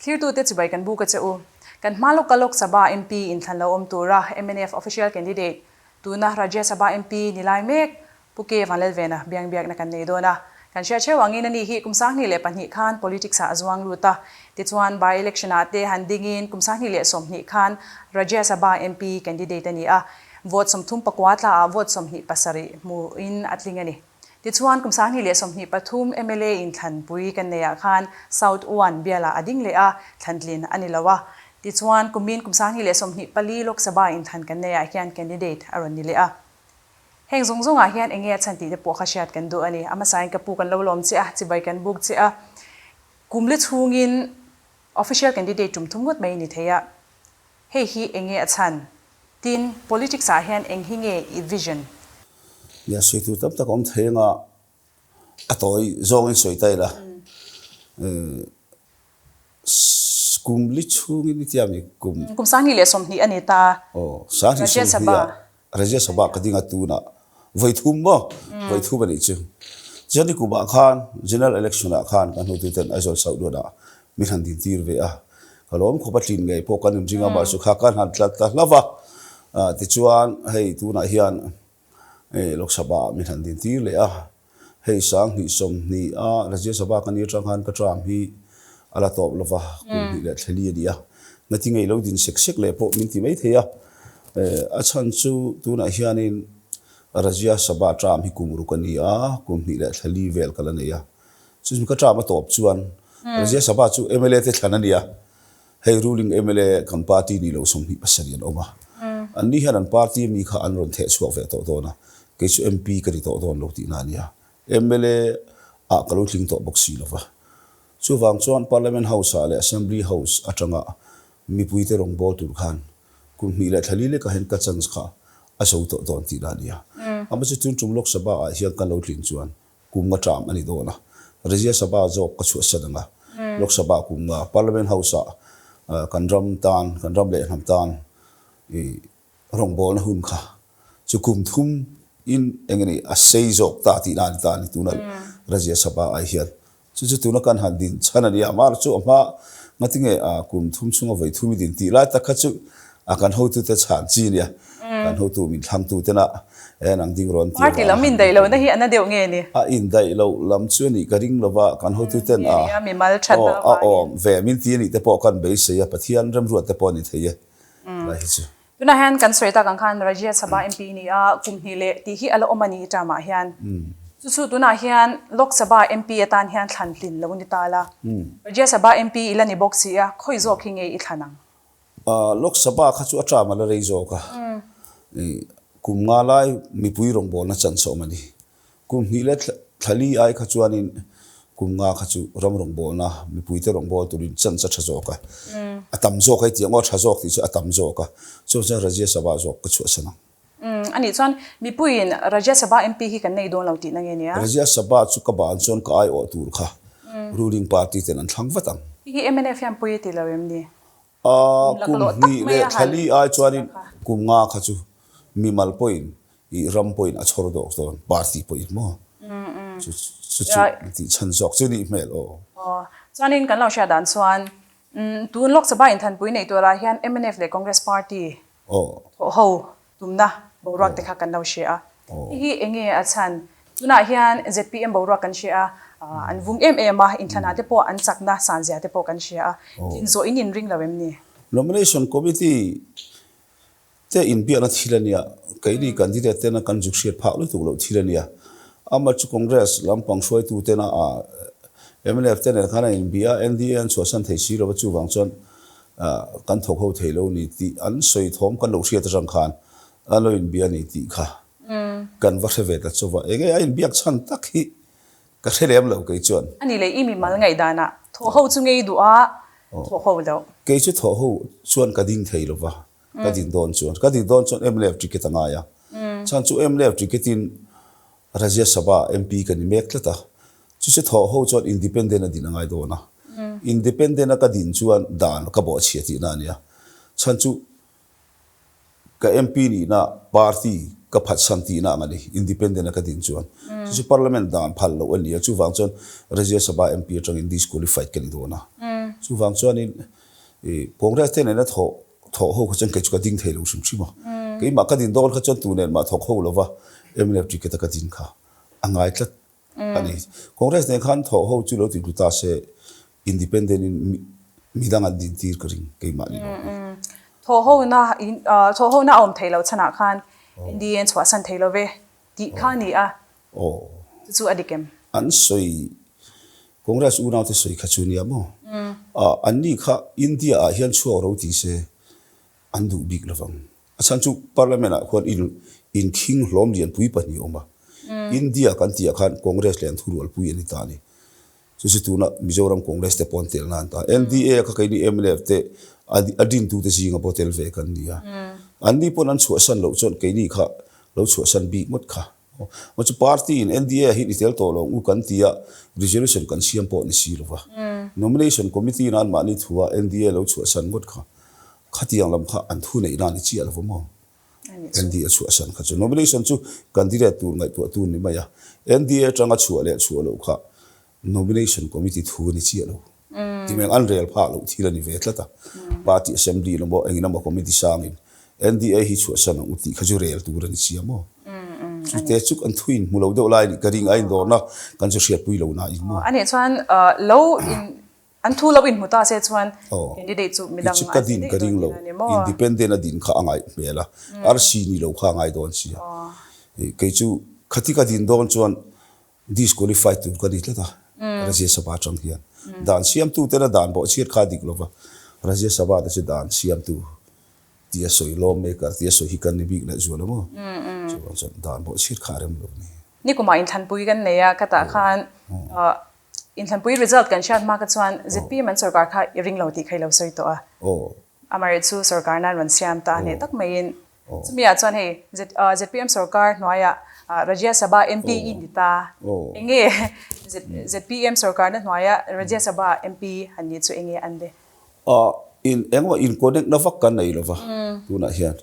clear tu te chibai kan bu ka che u kan malok kalok Sabha MP in thanlo om tura MNF official candidate tuna Rajya Sabha MP nilai mek puke Vanlalvena biang na kan nei dona kan share che wangin ani hi kumsang ni le panhi khan politics a azwang luta ti chuan by election ate handingin kumsang ni le somni khan Rajya Sabha MP candidate ani a vote somthum pakwatla a vote somni pasari mu in atlingani ti chuan kumsang ni le somni pathum MLA in than pui kan neya khan South 1 biala ading le a thandlin ani lawa ti chuan kumin kumsang ni le somni pali Lok Sabha in than kan neya hian candidate aron ni le a heng zong a hian enge chanti te pokha shat kan do ani ama sain ka pu kan lo lom che a chibai kan buk che a kumle chungin official candidate tum thumgot mai ni theya hei hi enge achan tin politics a hian eng hinge I vision ya soi tu tam ta kom thenga atoi zong in soi tai la kumle chungin ni tiam ni kum sang ni le som ni ani ta sang ni som Rajya Sabha kadinga tu na voithum mo voithum ani chu jani kuba khan general election a khan kan hu tu ten azol sau do na mi han din tir ve a kalom khopa tin ngai po kan jinga ma su kha kan han tlat ta lava ti chuan hei tu na hian Lok Sabha mi han din tir le a hei sang ni som ni a Rajya Sabha kan ni tang han ka tram hi ala top lova kun hi le thali dia ngati ngai lo din sek le po min ti mai theya a chan chu tu na hianin Rajya Sabha tram hi kumru kania kumni le thali vel kalania chu ka tram top chuan Rajya Sabha chu MLA te thanania hei ruling MLA kan party ni lo som hi pasarian oma anni hanan party mi kha anron the chu ve to na ke chu MP ka ri to don lo ti na nia MLA a kalo tling to boxi lova chu wang chuan parliament house ale assembly house atanga mi puite rong bol tur khan kumni le thali le ka hen ka chance kha aso to don ti na nia ama chu tun Lok Sabha a hian kan lo tling chuan kumga tram ani do na Rajya Sabha jok ka chu sadanga Lok Sabha kumga parliament house kan ram le ham tan rong bol na hun kha chu kum thum in engani a sei jok ta ti ni tu na Rajya Sabha a hian chu tu na kan han din chanani amar chu ama ngatinge kum thum chunga voi thumi din ti la ta kha chu akan ho tu ta chan chi nia kan ho tu min thang tu te na nang ding ron ti party lam in dai lo na hi ana deu nge ni in dai lo lam chu ni ka ring lova kan ho tu ten mi mal chat na ve min ti ni te po kan be se ya pathian ram ru te po ni theye la hi chu tuna han kan soita kan khan Rajya Sabha MP ni a kumni le ti hi alo omani tama hian chu tuna hian Lok Sabha MP atan hian thlantlin lo ni tala Rajya Sabha MP ilani boxi a khoi zo khinge I thanang Lok Sabha kha chu atra ma la rei zo ka kumnga lai mi pui rong bol na chan so mani kum ni le thali ai kha chuanin kumnga kha chu ram rong bol na mi pui te rong bol turin chan cha thazo ka atam zo kai ti ngo thazo ti chu atam zo ka so cha Rajya Sabha zo ka chu sana ani chuan mi puin Rajya Sabha MP hi kan nei don lo ti na nge nia Rajya Sabha chu ka ban chon ka ai o tur kha ruling party ten an thlang watang hi MNF yan pui ti lo em ni kum ni le thali ai chuanin kumnga kha chu mi mal point I ram point a chhor dok don party point mo chu ti chan jok chu ni mel chuanin kan lo sha dan chuan tun Lok Sabha in than pui nei to ra hian MNF le Congress party ho tumna borak te kha kan lo she a hi enge a chan tuna hian ZPM borak kan she a an vung ma in thana te po an chakna sanjia te po kan she a tin zo in ring lawem ni nomination committee te in bia na thilania kaini candidate te na kan juksiat phak lu tu lo thilania ama chu Congress lampang shoi tu te na MNF te na khana in bia NDN so san thei si ro chu wang chon kan thok ho thei lo ni ti an soi thom kan lo sia ta jang khan alo in bia ni ti kha kan va se ve ta chu wa ege in bia chan tak hi ka thelem lo kai chon ani le imi mal ngai dana tho ho chu ngei du a tho ho lo ke chu tho ho chuan ka ding thei lo wa ka din don chuan MNF ticket anga ya chan chu MNF ticketin Rajya Sabha MP kan ni mek tlata chu tho ho chuan independent din angai do na independent ka din chuan dan ka bo chhi ti na nia chan chu ka MP ni na party ka phat santi na ngani independent ka din chuan chu parliament dan phal lo ania chu wang chuan Rajya Sabha MP atang in disqualified kan do na chu wang chuan in congress te ne na tho ho ko chen ke chu ka ding thelo sim chima ke ma ka din dol kha chon tu nen ma thok ho lova MNF ti ke ta ka din kha angai tlat ani congress ne khan tho ho chu lo ti ta se independent in midang an din tir karing ke ma ni tho ho na om thelo chana khan indian chwa san thelo ve ti khani a chu adikem an soi congress u naw te soi kha chu ni amo anni kha india a hian chu ro ti se an du big lawang asan chu parliament a khon in king hlom lian pui pani oma india kan tia khan congress len thurul pui ani ta ni chu tu na mizoram congress te pon tel nan ta nda ka kai ni MNF te adin tu te singa botel ve kan dia anni pon an chu san lo chon kai ni kha lo chu san bi mot kha mo chu party in nda hi ni tel to lo u kan tia resolution kan siam po ni si lova nomination committee nan ma ni thuwa nda lo chu san mot kha khatiang lam kha an thu nei na ni chi alwa mo nda chu san kha chu nomination chu candidate tu ngai tu ni ma ya nda tanga chu le chu lo kha nomination committee thu ni chi lo ti meng an rel pha lo thila ni ve tlata party assembly lo mo engina mo committee sangin nda hi chu san u ti khaju rel tu ran chi mo chu te chuk an thuin mu lo do lai ni karing ai do na kan chu hriat pui lo na i mo ani chuan lo in an thu lo in muta se chuan candidate chu midang chu kadin karing lo independent adin kha angai mela rc ni lo kha ngai don sia ke chu khati ka din don chuan disqualified tu ka ditlata Rajya Sabha chang hian dan siam tu te na dan bo chir kha dik lova Rajya Sabha da se dan siam tu tia soi lawmaker tia soi hi kan ni big na zo lo mo so dan bo chir kha rem lo ni kuma in than pui kan neya kata khan in than pui result kan shat ma ka chuan ZPM an sarkar kha ring lo ti khai lo soi to a amare chu sarkar nan wan siam ta ne tak mai in chumia chuan he ZPM sarkar noya Rajya Sabha MP indita enge ZPM sarkar na noya Rajya Sabha MP hani chu enge ande in connect na vak kan nei lova tu na hian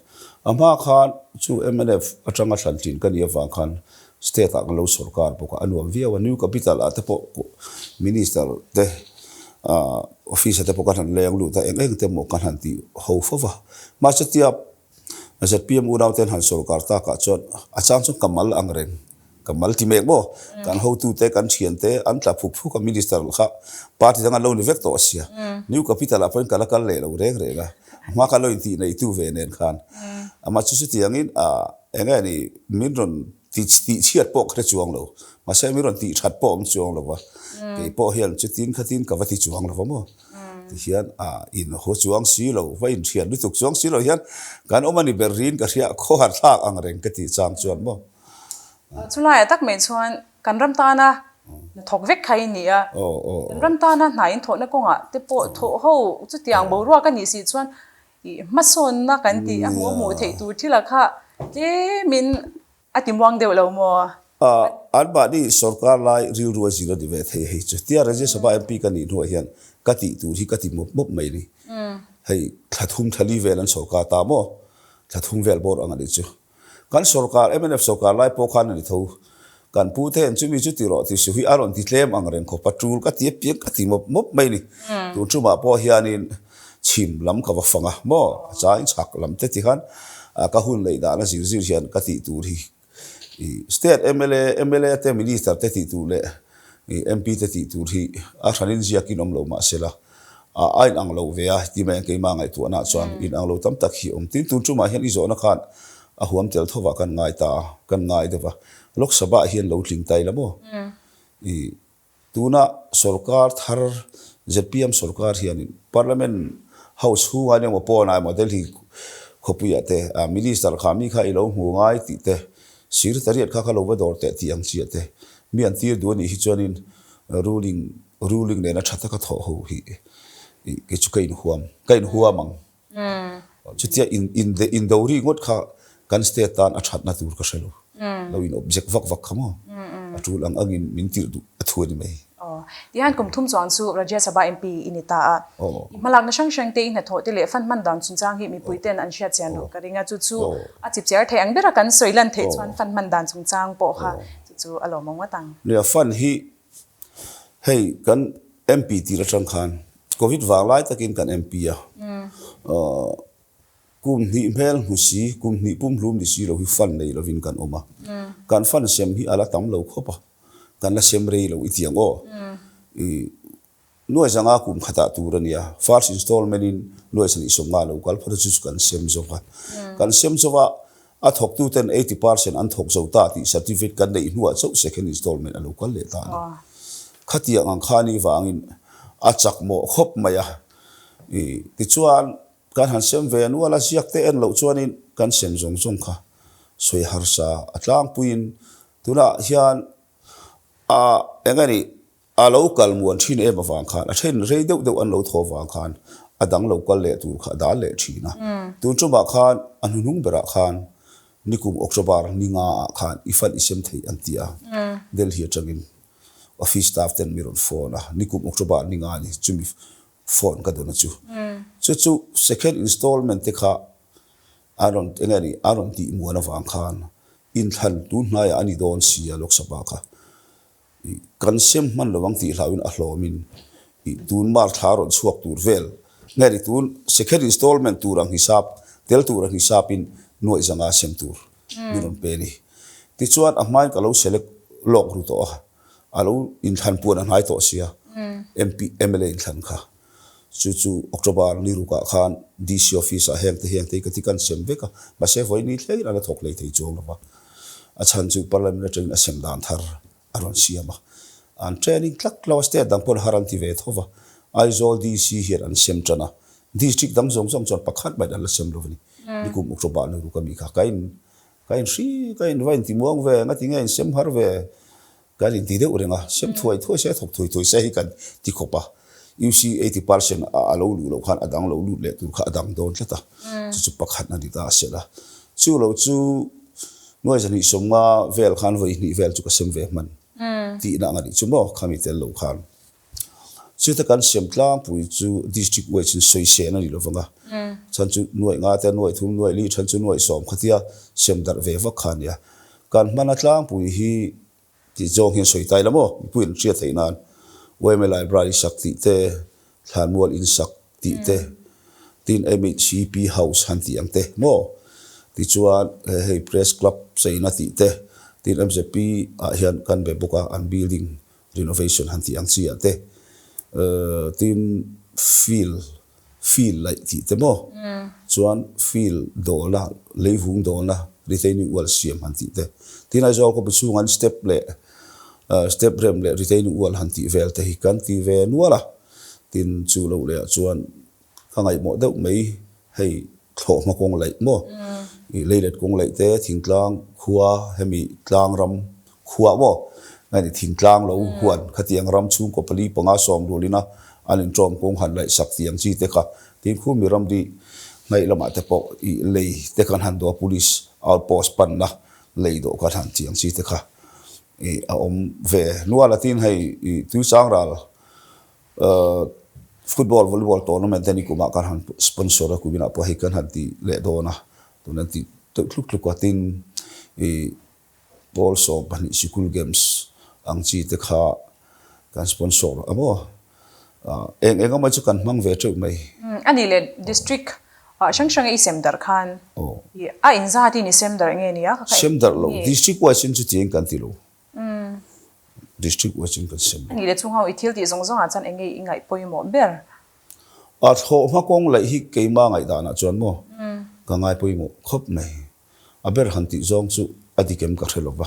ama khan chu MNF atanga hlantin kan ya wa khan state ang lo sarkar po ka anuam via wa new capital ate po minister te office te po kan leng lu ta eng te mo kan han ti ho fova ma chatia ZPM unaw ten han sarkar ta ka chon achang chu kamal angren kamal ti mek mo kan ho tu te kan thian te an tla phuk phuk ka minister kha party dang lo ni vek to sia new capital apon kala kal le lo reng rega ma ka lo ti nei tu ve nen khan ama chu ti angin enga ni minron ti chiat po khre chuang lo ma se minron ti that po om chuang lo wa ke po hian chu tin khatin ka wati chuang lo mo ti hian in ho chuang si lo wa in thian lu tuk chuang si lo hian kan omani berin ka ria kho har thak ang reng ka ti chang chuan mo chulai tak me chuan kan ram ta na thok vek khai ni a ram ta na nai in tho na ko nga te po tho ho chu tiang bo ro ka ni si chuan i mason na kan ti a mo thei tu thila kha te min atimwang de lo mo an ba ni sarkar lai ril ruwa zira de ve thei hei chu tia Rajya Sabha MP kan ni no hian kati tu hi kati mop mai ni hei thathum thali velan sarkar ta mo thathum vel bor anga ni chu kan sarkar MNF sarkar lai po khan ni tho kan pu the chu mi chu ti ro ti su hi aron ti tlem ang ren kho patrol ka ti piek ka ti mop mai ni tu chu ma po hianin chim lam ka wa fanga mo chain chak lam te ti khan ka hun lei da na zir zir hian ka ti tu ri state MLA te minister te ti tu le MP te ti tu ri a thanin zia ki nom lo ma sela ain ang lo ve a ti mai ke ma ngai tu na chuan in ang lo tam tak hi tin tu chu ma hian i zo na khan a huam tel thowa kan ngai dewa Lok Sabha hian lo tling tai lamo tuna sarkar thar ZPM sarkar hian parliament house hu ane mo pona model hi khopuya te minister khami kha ilo hu ngai ti te secretariat kha lo dor te ti ang chi te mi an tir du ni hi chonin ruling ne na thata ka tho ho hi ke chu kain huam ang chutia in the ri ngot kha kan state tan a that na tur ka shelo lo in object vak khamo atul ang angin mintir du athuni mai dihan kum thum chuan chu Rajya Sabha MP inita a malak na sang te na tho te le fan man dan chun chang hi mi puiten an sha chian lo karinga chu a chip chair the ang bera kan soilan the chuan fan man dan chung chang po ha chu alo mong watang le fan hi hey kan MP ti ra chang khan covid vang lai takin kan MP a kum ni mel husi kum ni pum lum ni si lo hi fan nei lo vin kan oma kan fan sem hi ala tam lo khopa kan la sem rei lo itiang o nuai zanga kum khata turania first installment in nuai san isonga lo kal phara chu kan sem zowa kan sem zowa a thok tu ten 80% an thok zo ta ti certificate kan nei nuwa zo second installment a lo kal le ta khatia ang khani wangin a chak mo khop maya ti chuan kan han sem ve nu ala siak te en lo chuanin kan sem zong zong kha soi harsa atlang puin tuna hian a engani a local muan thin e mawang khan a then rei deuh deuh an lo thaw wang khan adang local le tur kha da le thina tun chuma khan anhunung bera khan nikum october ninga khan ifal isem thei antia del hi changin office staff ten miron phone nikum october ninga ni chumi phone ka dona chu chu second installment te kha aron ti muana wang khan in than tu hnaya ani don sia lok sabha kha kan sem man lawang ti hlawin a hlomin tun mar tharon chuak tur vel ngari tun second installment turang hisap tel turang hisapin noi zanga sem tur miron peni ti chuan a hmai ka lo select lok ru to alo in than puan an hai to sia MP MLA in than kha chu october ni ruka khan DC office a heng te katikan sem veka ba se voi ni thlei ala thok lei thei chong ba a chan chu parliamentary a sem dan thar aron siama an training tlak law state dang pon haran ti ve thova aizol DC here an sem chana district dang zong chon pakhat ba dal sem lovni nikum october ni ruka mi kha kain vain ti muang ve ngati ngai sem har ve galin ti de urenga sem thuai se thok thoi se hi kan ti khopa you see 80% alo lu khan adang lo lu le tu kha adang don tlata chu pakhat na dita sela chu lo chu noi jani somma vel khan voi ni vel chu ka sem ve man ti na ngani chu mo khami tel lo khan chu ta kan sem tlang pui chu district we chin soi se na ni lo wanga chan chu noi nga te noi thum noi li chan chu noi som khatia sem dar ve va khan ya kan mana tlang pui hi ti jong hin soi tai lamo puin chia theinan weme library sakti te thanmual in sakti te tin MHCP house hanti ang te mo ti chuan hey press club seina ti te tin MJP hian kan be boka an building renovation hanti ang chi te tin feel like ti te mo chuan feel dola leivung dola retaining wall siam hanti te tin a zo ko bichungan step rem le retaining wall hanti vel te hi kan ti ve nuala tin chu lo le chuan khangai mo deuh mai hei thlo ma kong lai mo I leilet kong lai te thingtlang khuwa hemi tlang ram khuwa mo ngani thingtlang lo huan khatiang ram chung ko pali panga som dolina anin trom kong han lai sak tiang chi te kha tin khu mi ram di ngai lama te po I lei te kan han do police outpost pan na lei do ka han tiang chi te kha a om ve nuala tin hei tu sang ral football volleyball tournament ni kuma kan han sponsor ku bina po hei kan han ti le do na to nan ti tluk tin ball so ban school games ang chi te kha kan sponsor amo eng ma chu kan mang ve chu mai ani le district shang I sem dar khan a inza ti ni sem dar nge ni ya sem dar lo district wa sin chu tieng kan ti lo district wa sin kan sem ani le chung hau ithil ti zong zong a chan engei ingai poimo ber a tho ma kong lai hi keima ngai da na chon mo ka ngai poimo khop nei a ber han ti zong chu adikem ka thelo ba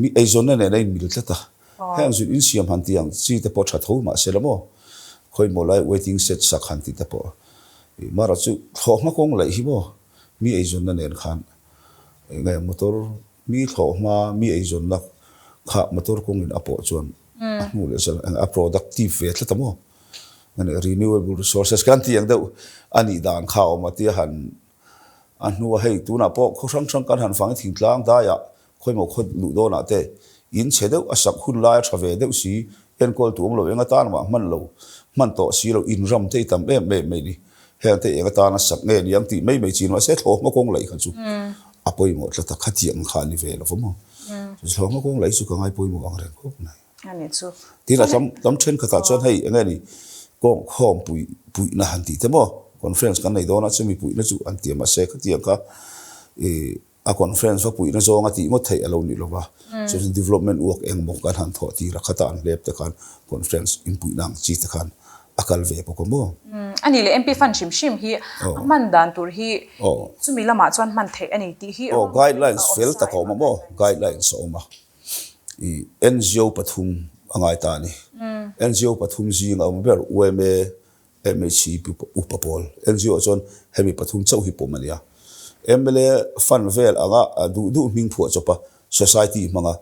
mi ei zon ne nei mil tlata hang zu in siam han tiang chi te po tha tho ma selamo khoi mo lai waiting set sak han ti te po mara chu tho ma kong lai hi mo mi ei zon ne khan ngai motor mi tho ma mi ei zon na kha motor kong in apo chuan mu le sel a productive ve tlata mo ngani renewable resources kan tiang deuh ani dan kha o ma ti han anu hei tu na po kho sang kan han fang thingtlang da ya khoi mo khod lu do na te in chedeu asak hun lai thave deuh si en kol tuang lo enga tan ma man to si lo in ram te tam me ni heng te enga tan sak nge ni yang ti mai chin ma se tho ma kong lai khan chu apoi mo tlata khatiang kha ni ve lo mo tho ma kong lai chu ka ngai poi mo ang ren khop nai ani chu ti la tam then kha ta chon hei enga ni ko khom pui na han ti te mo conference kan nei dona chumi pui na chu an ti ma se ka ti ka a conference fa pui na zonga ti ngo thei alo ni lova so development work eng mo kan han tho ti ra khata an lep te kan conference in pui nang chi te kan akal ve po ko mo ani le MP fan shim hi man dan tur hi chumi lama chuan man the ani ti hi guidelines fel ta ko mo guidelines so ma NGO pathum angai ta ni NGO pathum ji nga mo ber UMA MHC upapol NGO chon hemi pathum chau hi po mania MLA fan vel anga du ming phu chopa society manga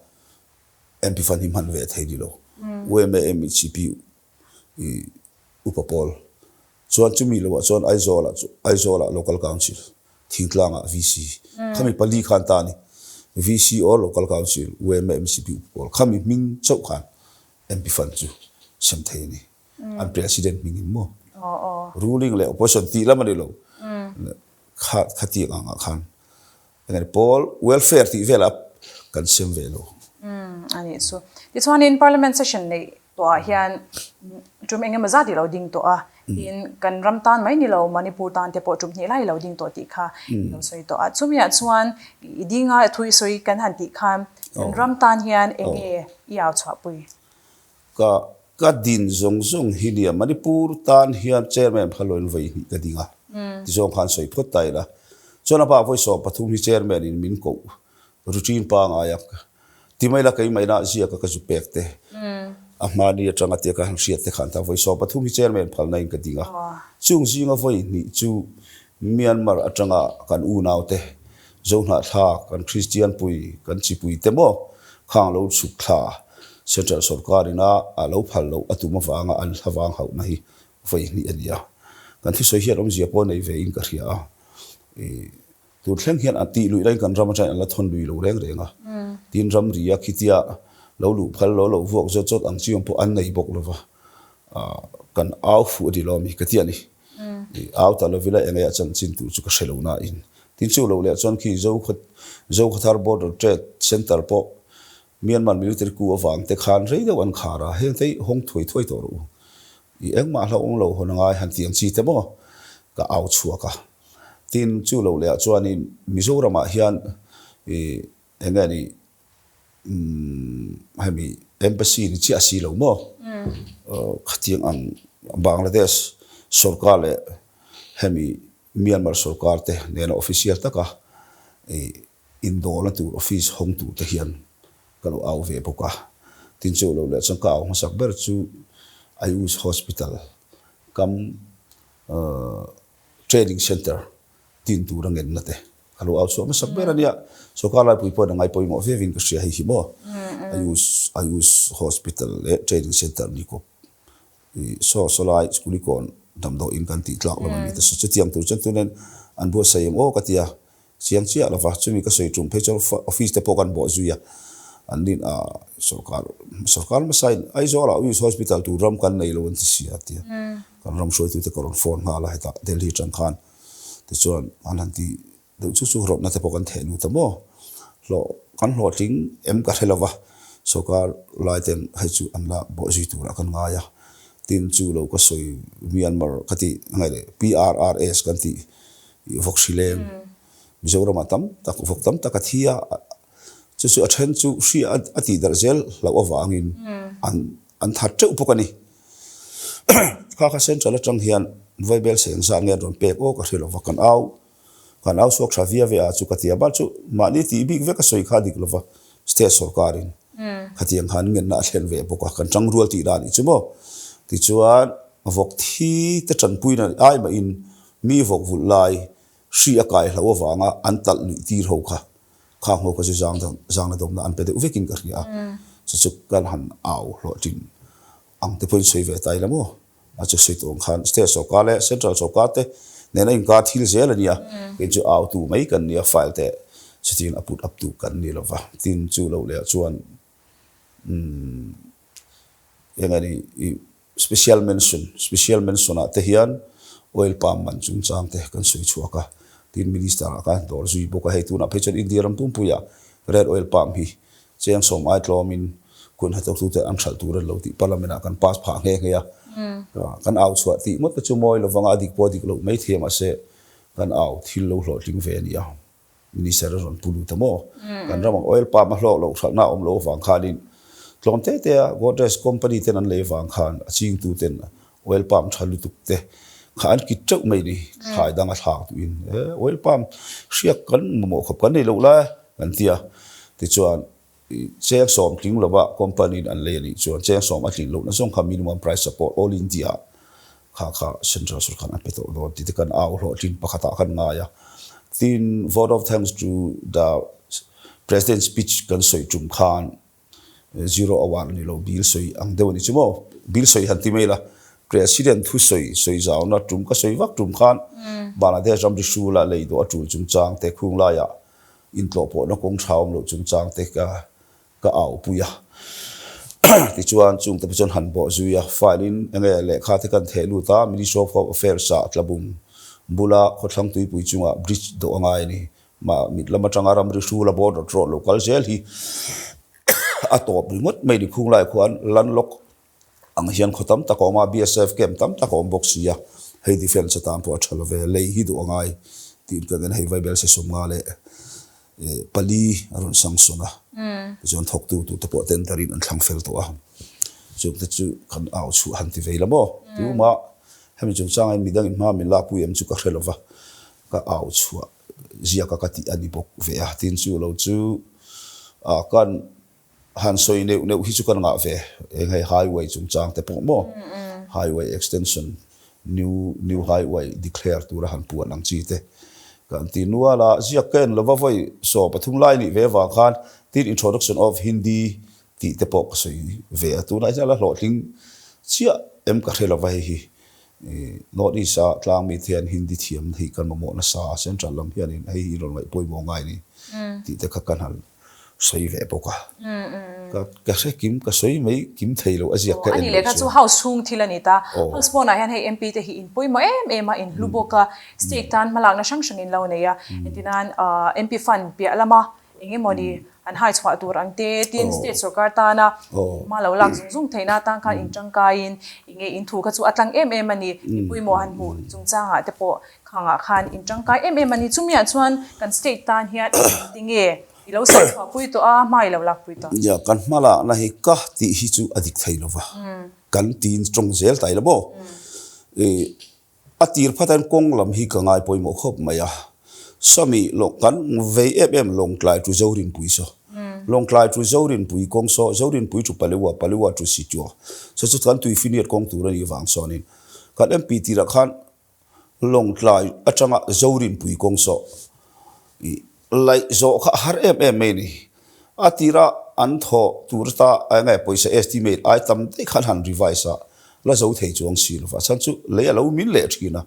MP fan him han ve thei di lo UMA MHC upapol chuan chumi lo chuan aizola local council thingtlanga VC khami pali khan ta ni VC or local council UMA MHC upapol khami ming chau khan MP fan chu sem thei ni an president ming mo ruling le opposition ti lamani lo khati anga khan ngai pol welfare ti vela kan sem velo ani so this one in parliament session nei to hian chum engem mazati lo ding to in kan ramtan mai ni lo manipur tan te po chum ni lai lo ding to ti kha lo soi to chumia chuan idinga thui soi kan han ti khan ramtan hian enge yaw chha pui ka din zong hilia manipur tan hian chairman phaloin vai ni ka dinga ti zong khan soi phot tai la chona pa voi so pathum hi chairman in min ko routine pa nga yak ti mai la kai mai na zia ka ju pek te amani atanga te ka hriat te khan ta voi so pathum hi chairman phal nai ka dinga chung zinga voi ni chu Myanmar atanga kan u naw te zona tha kan Christian pui kan chi pui te mo khang lo chu kha central sarkarina alo phalo atuma wanga an thawang hau na hi voi ni ania kan thi so hian om zia po nei ve in ka ria tu thleng hian ati lui lai kan rama chain la thon lui lo reng renga tin ram ria khitia lo lu phal lo vok zot ang chiom po an nei bok lova kan au fu di lo mi ka ti ani au ta lo vila enga chan chin tu chu ka shelo na in tin chu lo le chon ki zo khatar border trade center po Myanmar military coup awang te khan rei de wan khara he tei hong thoi to ru I eng ma lo ong lo honangai han tiang chi te mo ka au chua ka tin chu lo le chuan in Mizoram a hian engani hemi embassy ni chi asi lo mo khatiang ang Bangladesh sarkar le hemi Myanmar sarkar te nena official taka indol tu office hong tu te hian kalau au ve boka tin chu lo le chang ka au sak ber chu ayus hospital kam training center tin tu rangen nate kalau au so sak ber ania so kala pui po ngai poi mo ve vin ka sia hi mo ayus hospital le training center ni ko so lai skuli kon dam do in kan ti tlak lo mi ta so tiang tu chen tu nen an bo sayem o katia siang chia la va chumi ka soi tum pechol office te pokan bo zuya andin sarkar masai ai zola us hospital tu ram kan nei lo an ti sia ti kan ram soi tu te koron phone nga la heta Delhi tang khan ti chuan an han ti de chu ro na te pokan the nu ta mo lo kan lo ting em ka helova sarkar lai ten hai chu an la bo ji tu ra kan nga ya tin chu lo ka soi Myanmar khati ngai le PRRS kan ti voxilem Mizoram tam tak vok tam takathia chu athen chu ri ati darzel lo awangin an that cheu pokani kha central atang hian voibel sen sa nge ron pek o ka hrelo wakan au sok thavia ve a chu katia ba chu mani ti big ve ka soi kha dik lova state sarkarin khatiang khan ngen na thlen ve boka kan tang rual ti dani chumo ti chuan vok thi ta chan puina ai ma in mi vok vul lai ri akai lo awanga antal ni ti ro kha khang ho ka jang na dom na an pe de uvekin ka ria chu kan han au lo tin ang te point soi ve tai lamo a chu soi tong khan state sarkar le central sarkar te ne na in ka thil zel ania ke chu au tu mai kan nia file te chitin aput up tu kan ni lova tin chu lo le chuan engani special mention a te hian oil palm man chung chang te kan soi chuaka tin minister ka dor zui boka he tu na phechon India ram tum puya red oil palm hi cheng som ai tlomin kun hatok tu te am thal tu ran lo ti parliament kan pass pha nge ya kan au chua ti mot chu moi lo wanga dik po dik lo mai thiam ase kan au thil lo hlo tling ve ni a minister ron pulu tamo kan ramang oil palm hlo lo thana om lo wang khanin tlom te te godres company ten an le wang khan aching tu ten oil palm thalu tuk te khan ki chau mai ni khai dang a thak tu in oil palm hriak kan mo khop kan nei lo la kan tia ti chuan cheng som tling lova company an le ni chuan cheng som a tling lo na song kha minimum price support all india kha central surkan an peto do ti kan au hlo tin pakhata kan nga ya tin vote of thanks to the president's speech kan soi tum khan 0 ni lo bil soi ang dewani chumo bil soi han ti mela president thu soi zaw na tum ka soi wak tum khan bangladesh ram ri shula le do atul chung chang te khung la ya in tlo po na kong thawm lo chung chang te ka au puya ti chuan chung te chon han bo zuya filin enge le kha te kan thelu ta ministry of home affairs sa tlabum bula khothlang tui pui chunga bridge do angai ni ma mitlama tanga ram ri shula border tro local jail hi atop rimot mai di khung lai khuan lan lok ang hian khotam ta ko ma bsf kem tam ta ko boxia hei defense tam po thalove lei hi do angai tin ka den hei vaibel se somnga le pali arun sangsona jon thok tu te po ten tarin an thlang fel to a chuk te chu kan au chu han ti veila mo tu ma hemi chung changai midang in ma min la pu em chu ka khelova ka au chu zia ka ti ani bok ve a tin chu lo chu a kan han soi ne hi chu kan nga ve hei highway chung chang te po mo highway extension new highway declare tu ra han pu anang chi te kan ti nuala zia ken lova voi so pathum lai ni ve wa khan tin introduction of hindi ti te pok soi ve tu na jala hlo thing chia em ka thela vai hi not is a tlang mi thian hindi thiam hi kan mo na sa central lam hian in hei ron mai poi mo ngai ni ti te ka kan hal soi ve poka ka se kim ka soi mai kim thailo azia ka ani le kha chu house chung thilani ta house bona hian hei mp te hi in poi mo em in luboka state tan malak na sang sang in lo ne ya etinan mp fund pi alama enge moni an hai chwa tur ang te tin state sarkar ta na ma lo lak zung theina tang khan in tangkai in inge in thu kha chu atlang em ani pui mo han mu chung changa te po khanga khan in tangkai em ani chumia chuan kan state tan hian tinge ilo sai chwa pui to a mai lo lak pui to ya kan mala na hi ka ti hi chu adik thailova kan tin strong zel tai labo atir phatan kong lam hi ka ngai poi mo khop maya sami lo kan ve em long klai tu zorin pui so long klai tu zorin pui kong so zorin pui tu palewa tu sitio so chu kan tu finiat kong tu ri wang sonin kan mp ti ra khan long klai achanga zorin pui kong so lai zo kha har em mai ni atira an tho turta angai poisa estimate item te khan han revise a la zo thei chuang sil fa chan chu le lo min le thina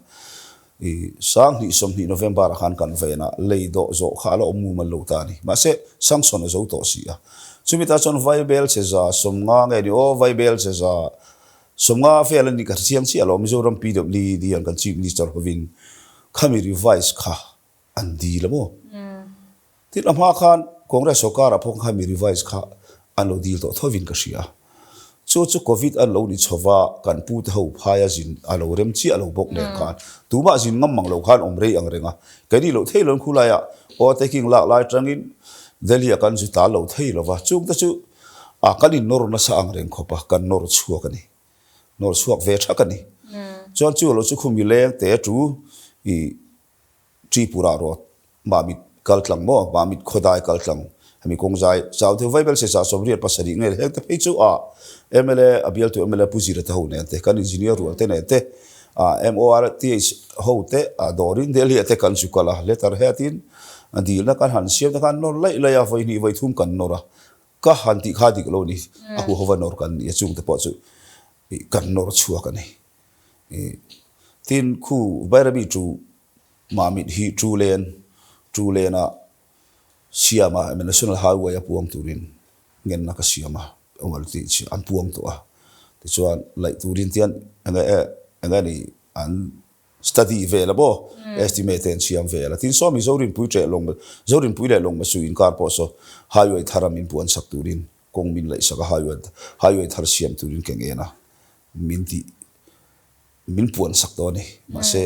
sang ni som ni november khan kan vena le do zo kha lo mu ma lo ta ni ma se sang son zo to si a chumita chon viable se za somnga ngai ni o viable se za somnga fel ni ka chiang chi alo mizoram pwd di an kan chief minister hovin khami revise kha an di lamo tin amha khan congress sokar apong khami revise kha an lo dil to thovin ka sia chu covid an lo ni chowa kan pu te ho phaya jin alo rem chi alo bok ne khan tuma jin ngam mang lo khan omrei ang renga kani lo theilon khulaya o taking la lai trangin delhi kan ju ta lo theilo wa chung ta chu a kanin nor na sa ang reng khopa kan nor chuak ani nor chuak ve tha kani chon chu lo chu khumi leng te tu I tripura ro ma mit kaltlang mo ma mit khodai kaltlang hemi kongjai south viable se sa somriat pasari nge hek te peichu a mla abial to mla puzira ta ho ne te kan engineer ro te ne te morth ho te a dorin delhi te kan chukala letter hetin adil na kan han siam ta kan nor lai la ya voi ni voi thum kan nora ka han ti kha dik lo ni a hu hova nor kan ya chung te po chu kan nor chua kan ni tin khu bairabi chu mamit hi true lane a siama national highway apuang turin ngen na ka siama ongal ti an puang to a ti chuan lai turin tian anga ni an study available estimate and siam vela tin so mi zorin pui le long ma su in kar po so highway tharam in puan sak turin kong min lai saka highway thar siam turin kengena minti min puan sak to ni ma se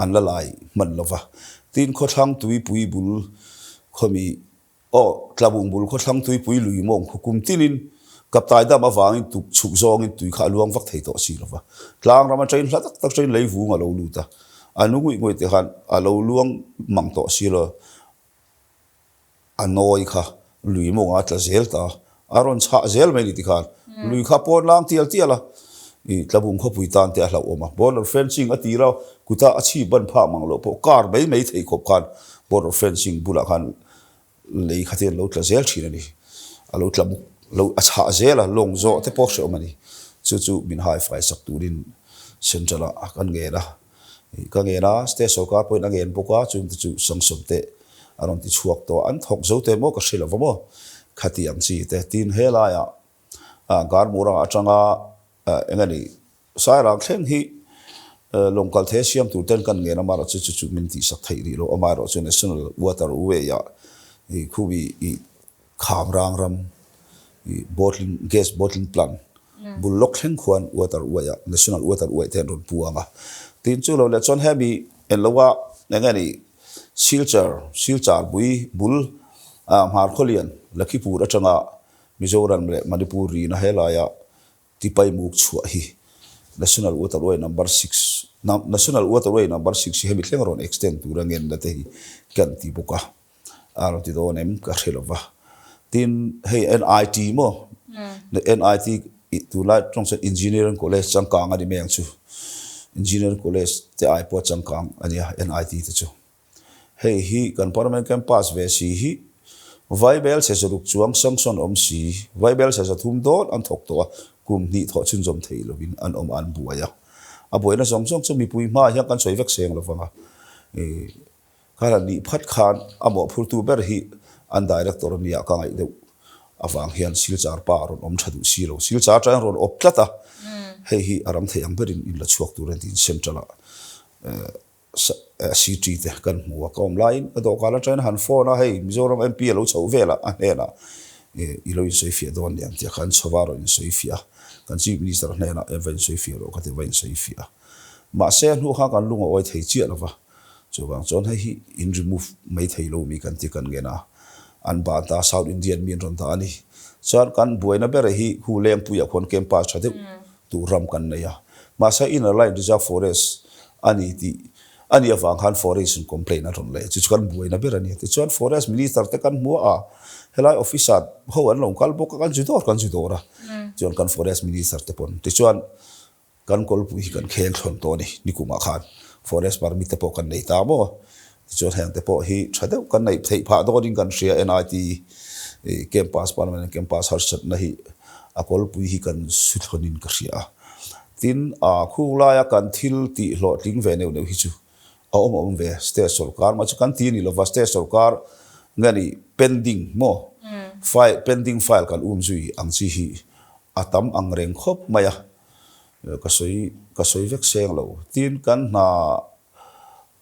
an la lai man lova tin kho thang tui pui bul khomi o tlabung bul kho thang tui pui lui mong khukum tinin kaptai da ma wangin tu chuk zong in tui kha luang vak thei to si lova tlang rama train hla tak train lei vu nga lo lu ta anu ngui te khan a lo luang mang to si lo anoi kha lui mong a tla zel ta aron cha zel mai ni ti khan lui kha pon lang tial tiala i tlabung kho pui tan te a hlau oma border fencing ati raw kuta achi ban pha mang lo po kar mai mai thei khop khan border fencing bula khan lei khaten lo tla zel thina ni alo tlam lo acha zela long zo te pok se omani chu min hai fai sak turin central a kan nge na ste sokar point again poka chu sang som te aron ti chuak to an thok zo te mo ka shila mo khati ang chi te tin hela ya gar mura atanga engani sai rang thleng hi local the siam tu ten kan nge na mara chu min ti sak thai ri lo amaro chu national waterway ya i khubi i kham rang ram bottling gas bottling plant bulok thleng khuan waterway national waterway ten ron puanga tin chu lo le chon hebi en lowa engani silchar bui bul mar kholian lakhipur atanga mizoram le manipur ri na helaya tipai muk chua hi national waterway number 6 national waterway number 6 hebi thleng ron extend tu rangen na te hi kan ti boka aro ti don em ka khelova tin hey NIT mo NIT tu la trong engineering college changkang ani meng chu engineering college te ai po changkang ani NIT te chu hey hi kan parliament campus ve si hi viable se ruk chuang sanction om si viable se thum don an thok to kum ni tho chun jom thei lovin an om an buaya a boina song chu mi pui ma ya kan soi vek seng lovanga kala ni phat khan amo phur tu ber hi an director ni a ka ngai de awang hian silchar pa ron om thadu si lo silchar tang ron op tlata hei hi aram thei ang berin in la chuak tu ren tin central city te kan muwa kom line ado kala train han phone hei mizoram mp lo chho vela a hena i lo sofia don niam ti khan chawaro in sofia kan chief minister hena even sofia lo ka te vain sofia ma se nu kha kan lunga oi thei chi lova chuwang chon hi in remove mai thei lo mi kan ti kan gena an ba ta south indian min ron ta ani char kan buaina ber hi hu leng puya khon campus thade tu ram kan na ya ma sa in a line reserve forest ani ti ani awang khan forest complain aron le chu kan buaina ber ani ti chuan forest minister te kan mu a helai officer ho an local bok kan ju dora chuan kan forest minister te pon ti chuan kan kol pu hi kan kheng thon to ni kuma khan forest permit te po kan nei ta mo chuan hang te po hi thadeu kan nei thei pha do ding kan ria NIT campus permanent campus har sat na hi akol pu hi kan suthonin ka ria tin a khula ya kan thil ti hlo tling ve neu hi chu om ve state sarkar ma chu kan ti ni lo va state sarkar ngani pending mo pending file kan zui ang chi hi atam ang reng khop maya ka soi vek seng lo tin kan na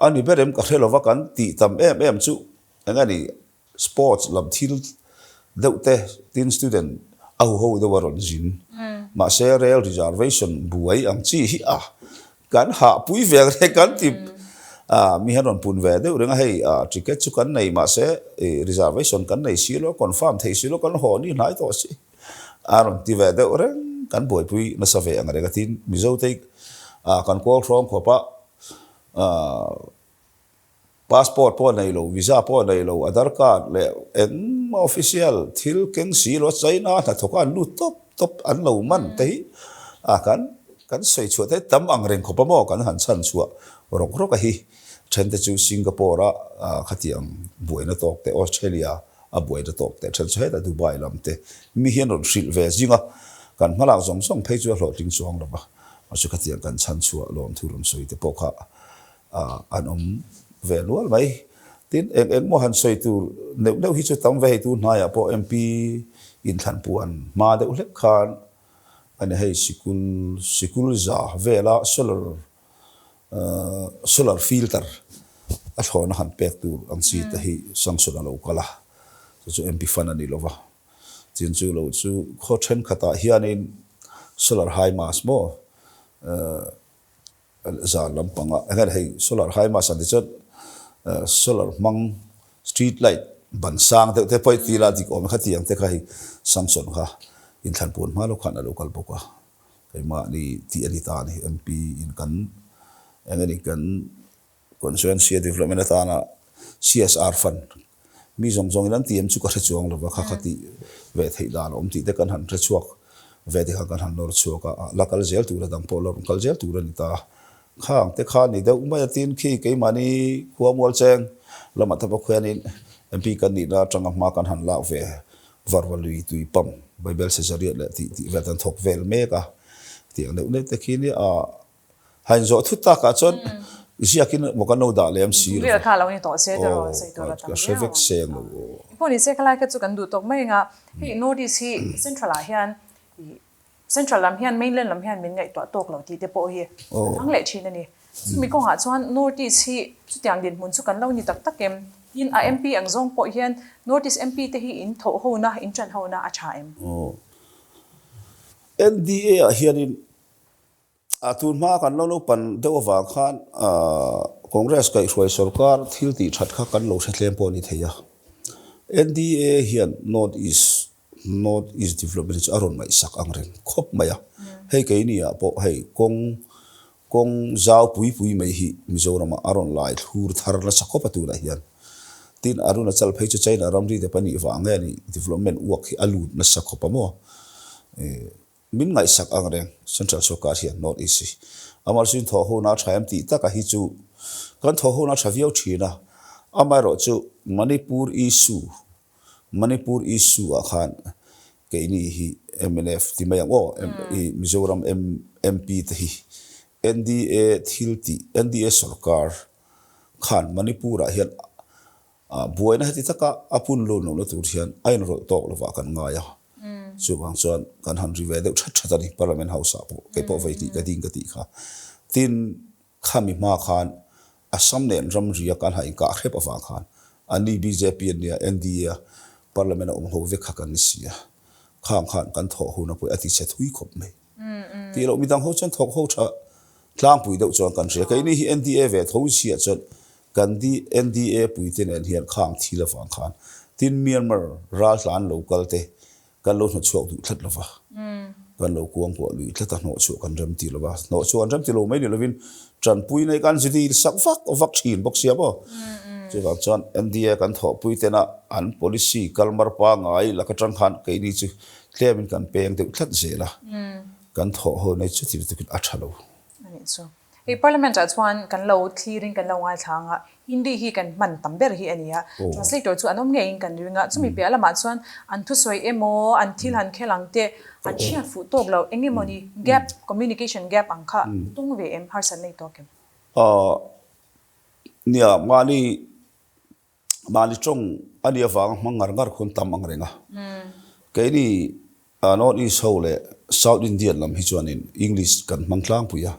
ani berem ka helova kan ti tam em chu ngani sports lam thil deute tin student au ho de waron jin ma se rail reservation buai ang chi hi kan ha pui vek re kan ti mi hanon pun ve de renga hei ticket chu kan nei ma se reservation kan nei silo confirm thei silo kan ho ni nai to si aron ti ve de reng kan boi pui na sa ve ang re ga tin mi zo te kan call from khopa passport po nei lo visa po nei lo aadhaar card le en official thil keng silo chaina na thokan lu top an lo man te kan soi chu te tam ang reng khopa mo kan han chan chu rok hi chen te chu singapore khatiang buaina tok te australia a buaina tok te chen chu da dubai lam te mi hian ron shil ve jinga kan malak song phei chu hlo ting chuang lo ba a chu khatiang kan chan chu lom thu ron soi te pokha an ve lual mai tin eng mo han soi tu neu hi chu tam ve tu na ya po mp in than puan ma de ulek khan ani hei sikul za vela solar filter a thona han pek tu ang si ta hi sangsona lo kala chu mp fan ani lova tin chu lo chu kho then khata hianin solar high mass mo za lampanga ngan hei solar hai ma san chon solar mang street light ban sang te poi ti la dik om khati ang te khai samson kha in than pon ma lo khana local boka kai ma ni ti ani ta ni mp in kan engani kan constituency development ta na CSR fund mi zong zong in TM chu ka chuang lo kha khati ve thei da om ti te kan han re chuak ve de kan han nor chuaka local jail tu ra dang polo local jail tu ra ni ta khang te kha ni de umai tin khi ke mani khuamol cheng lama ta khwen in mp kan ni ra tanga ma kan han la ve varvalui tui pam bible se jaria le ti ve tan thok vel me ka ti ang ne te khi ni a han zo thu ta ka chon ziakin mo kan no da lem si ri kha lo ni to se de ro se to la ka shevek se lo po ni se khala ka chu kan du tok mai nga hi notice hi central a hian central lam hian mainland lam hian min ngai to tok lo ti te po hi ang le thin ani mi ko ha chuan notice hi chu tiang din mun chu kan lo ni tak tak em in a mp ang zong po hian notice mp te hi in tho ho na in chan ho na a tha em NDA a hian in atun ma kan lo pan deuh wa khan congress kai roi sarkar thil ti that kha kan lo thlem po ni theya NDA hian not is development aron mai sak angreng khop maya hei ke ni a po hei kong zau pui mai hi mizoram aron lai thur thar la sakop tu la hian tin aruna chal phei chu chaina ramri de pani wa nge ni development work hi alu na sakop mo min ngai sak angreng central sarkar hian not easy amar sin tho ho na thaim ti ta ka hi chu kan tho ho na thaviau thina amaro chu manipur issue a khan ke ni hi MNF ti mai o mizoram MP te hi NDA sarkar khan manipur a hian buaina hati taka apun lo no lo tur hian ain ro to lo wa kan nga ya chu bang chuan kan han ri ve de that ani parliament house a po ke po vai ti ka ding ka ti kha tin khami ma khan asam nen ram ria kan hai ka khrep awa khan ani BJP ni NDA parliament ho ve kha kan sia khang khan kan tho hu na pu ati che thui khop mai ti lo mi dang ho chen thok ho tha tlang pui deuh chuan kan ria kai ni hi NDA ve tho sia chuan kan di NDA pui ten en hian khang thila wang khan tin Myanmar ral hlan local te kan lo chuak du thlat lova kan lo kuang po lui thlat no chu kan ram ti lova no chu an ram ti lo mai ni lovin tran pui nei kan zidi sak vak thin bok sia bo chu wang chuan NDA kan tho pui tena an policy kalmar pa ngai la ka tang khan kai ni chu klemin kan peng de thlat zela kan tho ho nei chu ti tu a thalo ani so e parliament at one kan lo clearing kan lo ngai thanga hindi hi kan man tamber hi ania translator chu anom nge in kan ringa chumi pe ala ma chuan an thu soi emo an thil han khelang te an chia fu tok lo engemoni gap communication gap angkha tung ve em har san nei tokem nia mani chong ania wang mangar khun tam angrenga ke ni not is hole South Indian lam hi chuan in English kan mangtlang puya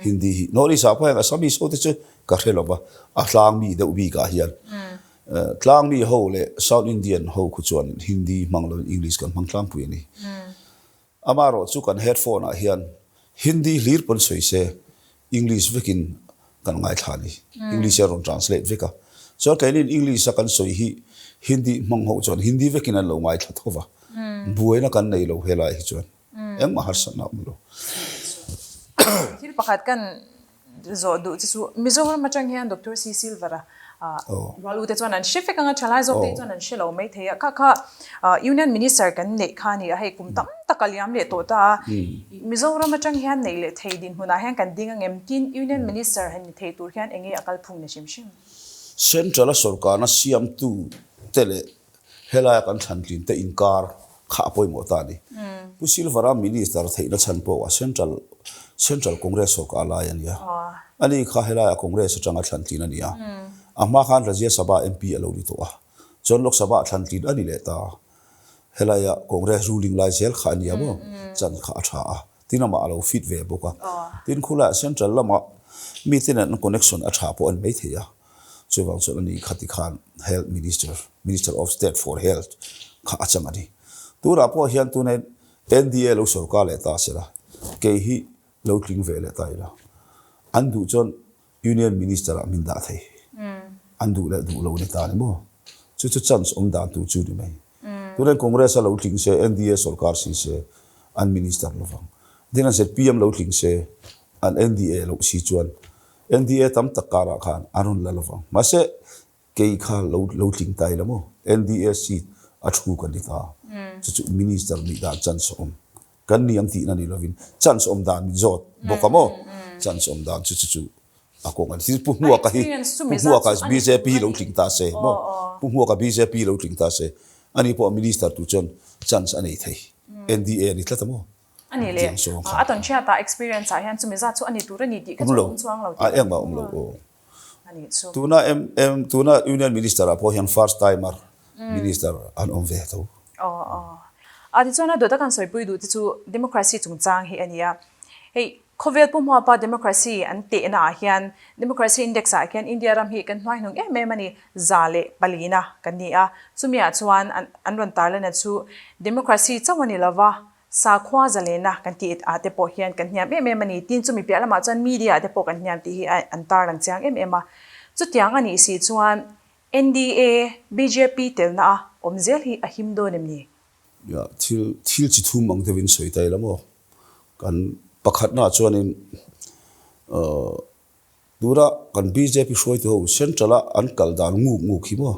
Hindi hi no ri sa pa nga sami so te chu ka hrelo ba a tlang mi de ubi ka hian tlang mi ho le South Indian ho khu chuan Hindi manglo English kan mangtlang pui ni amaro chu kan headphone a hian Hindi lir pon soi se English vekin kan ngai thani English ron translate veka so kan in English kan soi hi Hindi mang ho chuan Hindi vekin an lo ngai thatova buaina kan nei lo helai hi chuan em ma har sana lo thil pakhat kan zo du chu mizoram machang hian Dr. C Silvera walu te chuan an shift anga thalai zo te chuan an shelo mai theya kha union minister kan nei khani a hei kum tam takaliam le to ta mizoram machang hian nei le thei din huna hian kan ding angem tin union minister han ni thei tur hian engi akal phung na shim central sarkar na siam tu tele hela kan thantlin te inkar kha poi mo ta ni pu Silvera minister thei na chan po central congress sarkar la yan ya ani kha hela congress atanga thantlin ani ya ama khan Rajya Sabha MP alo ni to a chon lok sabha thantlin ani le ta hela ya congress ruling lai zel kha ani amo chan kha atha a tinama alo fit ve boka tin khula central lama mi tin an connection atha po an mai theya chuwang chon ani khati khan health minister of state for health kha achangani tura po hian tu ne NDA lo sarkar le ta sela ke hi lo tling ve le ta ila an du chon union minister a min da thei an du le du lo ni ta ni mo chu chance om dan tu chu ni mai turen congress a lo tling se NDA sarkar si se an minister lo wang dinan se PM lo tling se an NDA lo si chuan NDA tam takara khan arun la lo wang ma se kei kha lo tling tai la mo NDA si a thu kan ni ta chu minister ni da chance om kan ni am ti na ni lovin chance om dan mi zot bokamo chance om dan chu ako ngal si pu huwa ka hi huwa ka BJP lo tling ta se mo pu huwa ka BJP lo tling ta se ani po minister tu chon chance ani thei NDA ni tlata mo ani le aton chia ta experience a hian chumi za chu ani tur ani di ka chuang lo a em ba lo ani chu tuna union minister a po hian first timer minister an om ve to adi chona do ta kan soi pui du chu democracy chung chang hi ania hey khovel pum hwa pa democracy an te na hian democracy index a hian India ram hi kan hmai nung mani zale palina kan ni a chumia chuan an ron tar lena chu democracy chawani lawa sa khwa zalena kan ti ate po hian kan hniam mani tin chumi pya lama chan media ate po kan hniam ti hi an tar lang chang a chu tiang ani si chuan NDA BJP telna omzel hi ahim do nemni ya thil chi thum mang devin soi tai lamo kan pakhat na chuanin dura kan BJP soi to central an kal dan ngu khi mo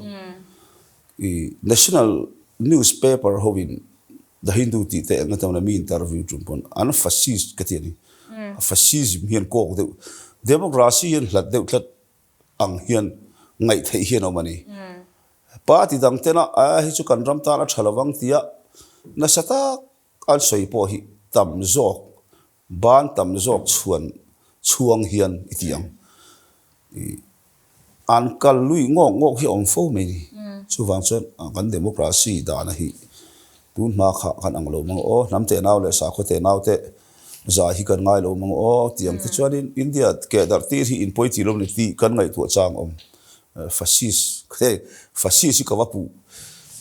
I national newspaper hovin the Hindu ti te ngatam na mi interview chumpon an fascist katiani fascism hian ko de democracy hian hlat de hlat ang hian ngai thei hian omani party dang tena a hi chu kan ram ta na thalawang tia na sata an soi po hi tam zok ban tam zok chuang hian itiang an kal lui ngok hi om fo me ni chu wang chon kan democracy da na hi tun ma kha kan ang lo mang o nam te naw le sa kho te naw te za hi kan ngai lo mang o tiang te chuan in India ke dar ti hi in poiti lo ni ti kan ngai tu chang om fascist ka wapu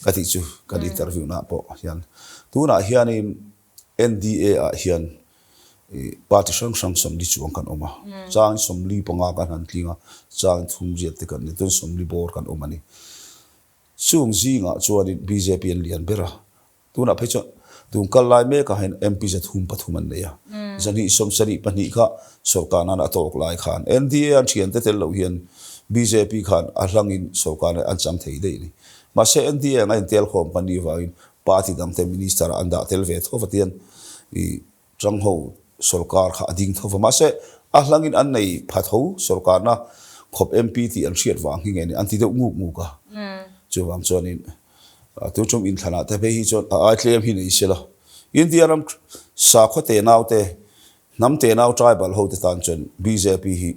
kati chu kan interview na po hian tuna hian in NDA a hian party sang somli chuang kan oma chang somli panga kan han tlinga chang thum jet te kan ni ton somli bor kan omani chung zinga chuan BJP an lian bera tuna phecho tung kal lai me ka hen MP za thum pathuman ne ya zani som sari pani kha sarkar na tok lai khan NDA an thian te tel lo hian BJP khan a hlangin sarkar an cham thei dei ni ma se NDA ngai tel khom pani wain party dam te minister anda tel ve tho vatian I trang ho sarkar kha ading tho ma se a hlangin an nei phatho sarkar na khop MP ti an riat wang hi nge ni anti de ngu ka chu wang chonin tu chum in thana te be hi chon a tlem hi nei sela India ram sa kho te naw te nam te naw tribal ho te tan chon BJP hi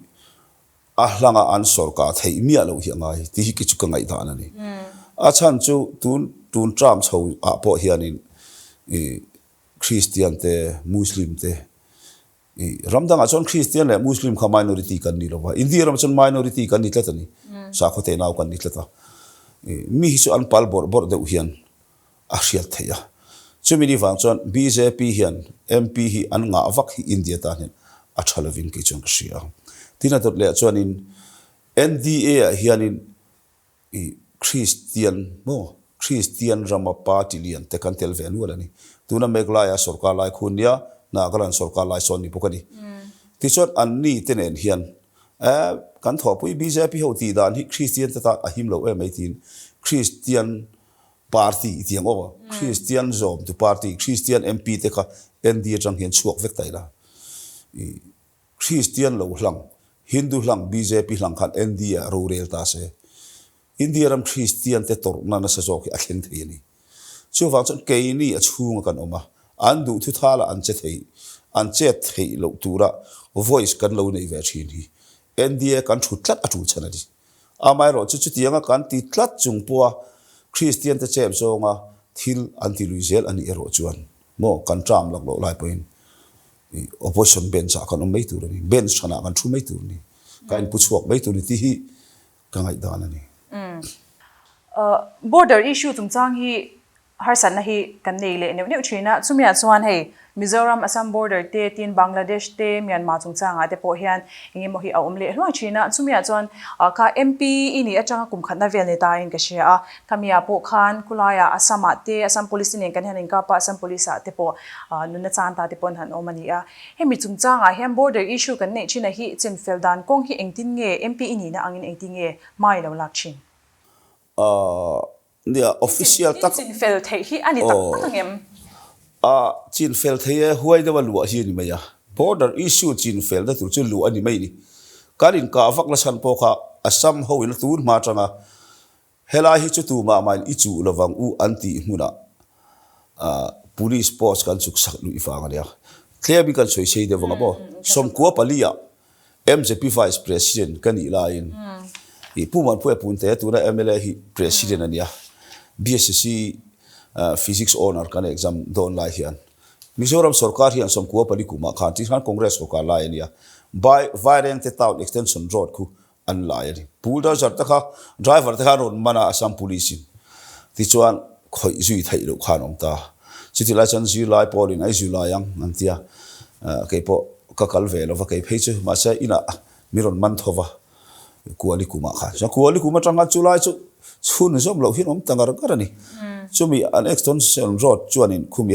a hlanga an sarkar thei mi alo hi ngai ti hi ki chu ka ngai da na ni a chan chu tun tram chho a po hianin Christian te Muslim te ramdang a chon Christian le Muslim kha minority kan ni lo India ram chon minority kan ni tlatani sa kho te naw kan ni tlata mi hi chu an pal bor de hian a hriat theya chumi ni wang chon BJP hian MP hi an nga vak hi India ta hian a thalovin ki chon ria tina tot le chon in NDA hianin Christian rama party lian te kan tel ve nu ani tuna meglaya sarkar lai khunya na galan sarkar lai son ni pokani ti chon an ni tenen hian kan thopui BJP ho ti dan hi Christian ta ahim lo mai tin Christian party tiang over Christian zom to party Christian MP te kha NDA chang hian chuak vek tai la Christian lo hlang Hindu hlang BJP hlang khan NDA ro rel ta se India ram Christian te tor na sa jok a khen thei ni chu wang chon ke ni a chhunga kan oma an du thu thala an che thei lo tura voice kan lo nei ve thin hi NDA kan thu tlat a thu chana di amai ro chu tianga kan ti tlat chung puwa Christian te chem zonga thil anti luizel ani ero chuan mo kan tram lak lo lai point opposition bench kan mai tur ni bench chana kan thu mai tur ni kan puchuak mai tur ni ti hi ka ngai dan ani border issue chung chang hi har san na hi kan nei le neu china chumia chuan hei Mizoram Assam border te tin Bangladesh te Myanmar chungchanga te po hian inge mo hi a umle hloi china chumia chuan ka MP ini atanga kum khatna vel ne ta in ka shia kamia po khan kulaya Asama te Assam police ne kan hanin ka pa Assam police te po nuna chan ta te pon han omani a hemi chungchanga hian border issue kan nei china hi chen feldan kong hi engtin nge MP ini na angin engtin nge mai lo lakchin dia official tak chin fel thei hi ani tak tak ngem chin fel thei huai da lu hi ni maya border issue chin fel da tu chu lu ani mai ni karin ka vak la san po kha Assam ho in tur ma tanga hela hi chu tu ma mai I chu lawang u anti huna police post kan suk sak lu ifanga dia clear bi kan soi sei de wanga bo som ko palia MJP vice president kan I lain I puman pu pun te tu na MLA hi president ania BSc physics honor kan exam don lai hian Mizoram sarkar hian som ko pali kuma khan ti khan congress ko ka lai ania by violent te town extension road ku an lai ani bulldozer ta kha driver ta ron mana Assam police ti chuan khoi zui thai lo khan om ta chiti la chan zui lai polin ai zui lai yang antia ke po ka kal ve lo va ke phei chu ma sa ina miron man thova kuali kuma kha so kuali kuma tanga chulai chu chun zom lo hin om tangar karani chumi an extension road chuanin khumi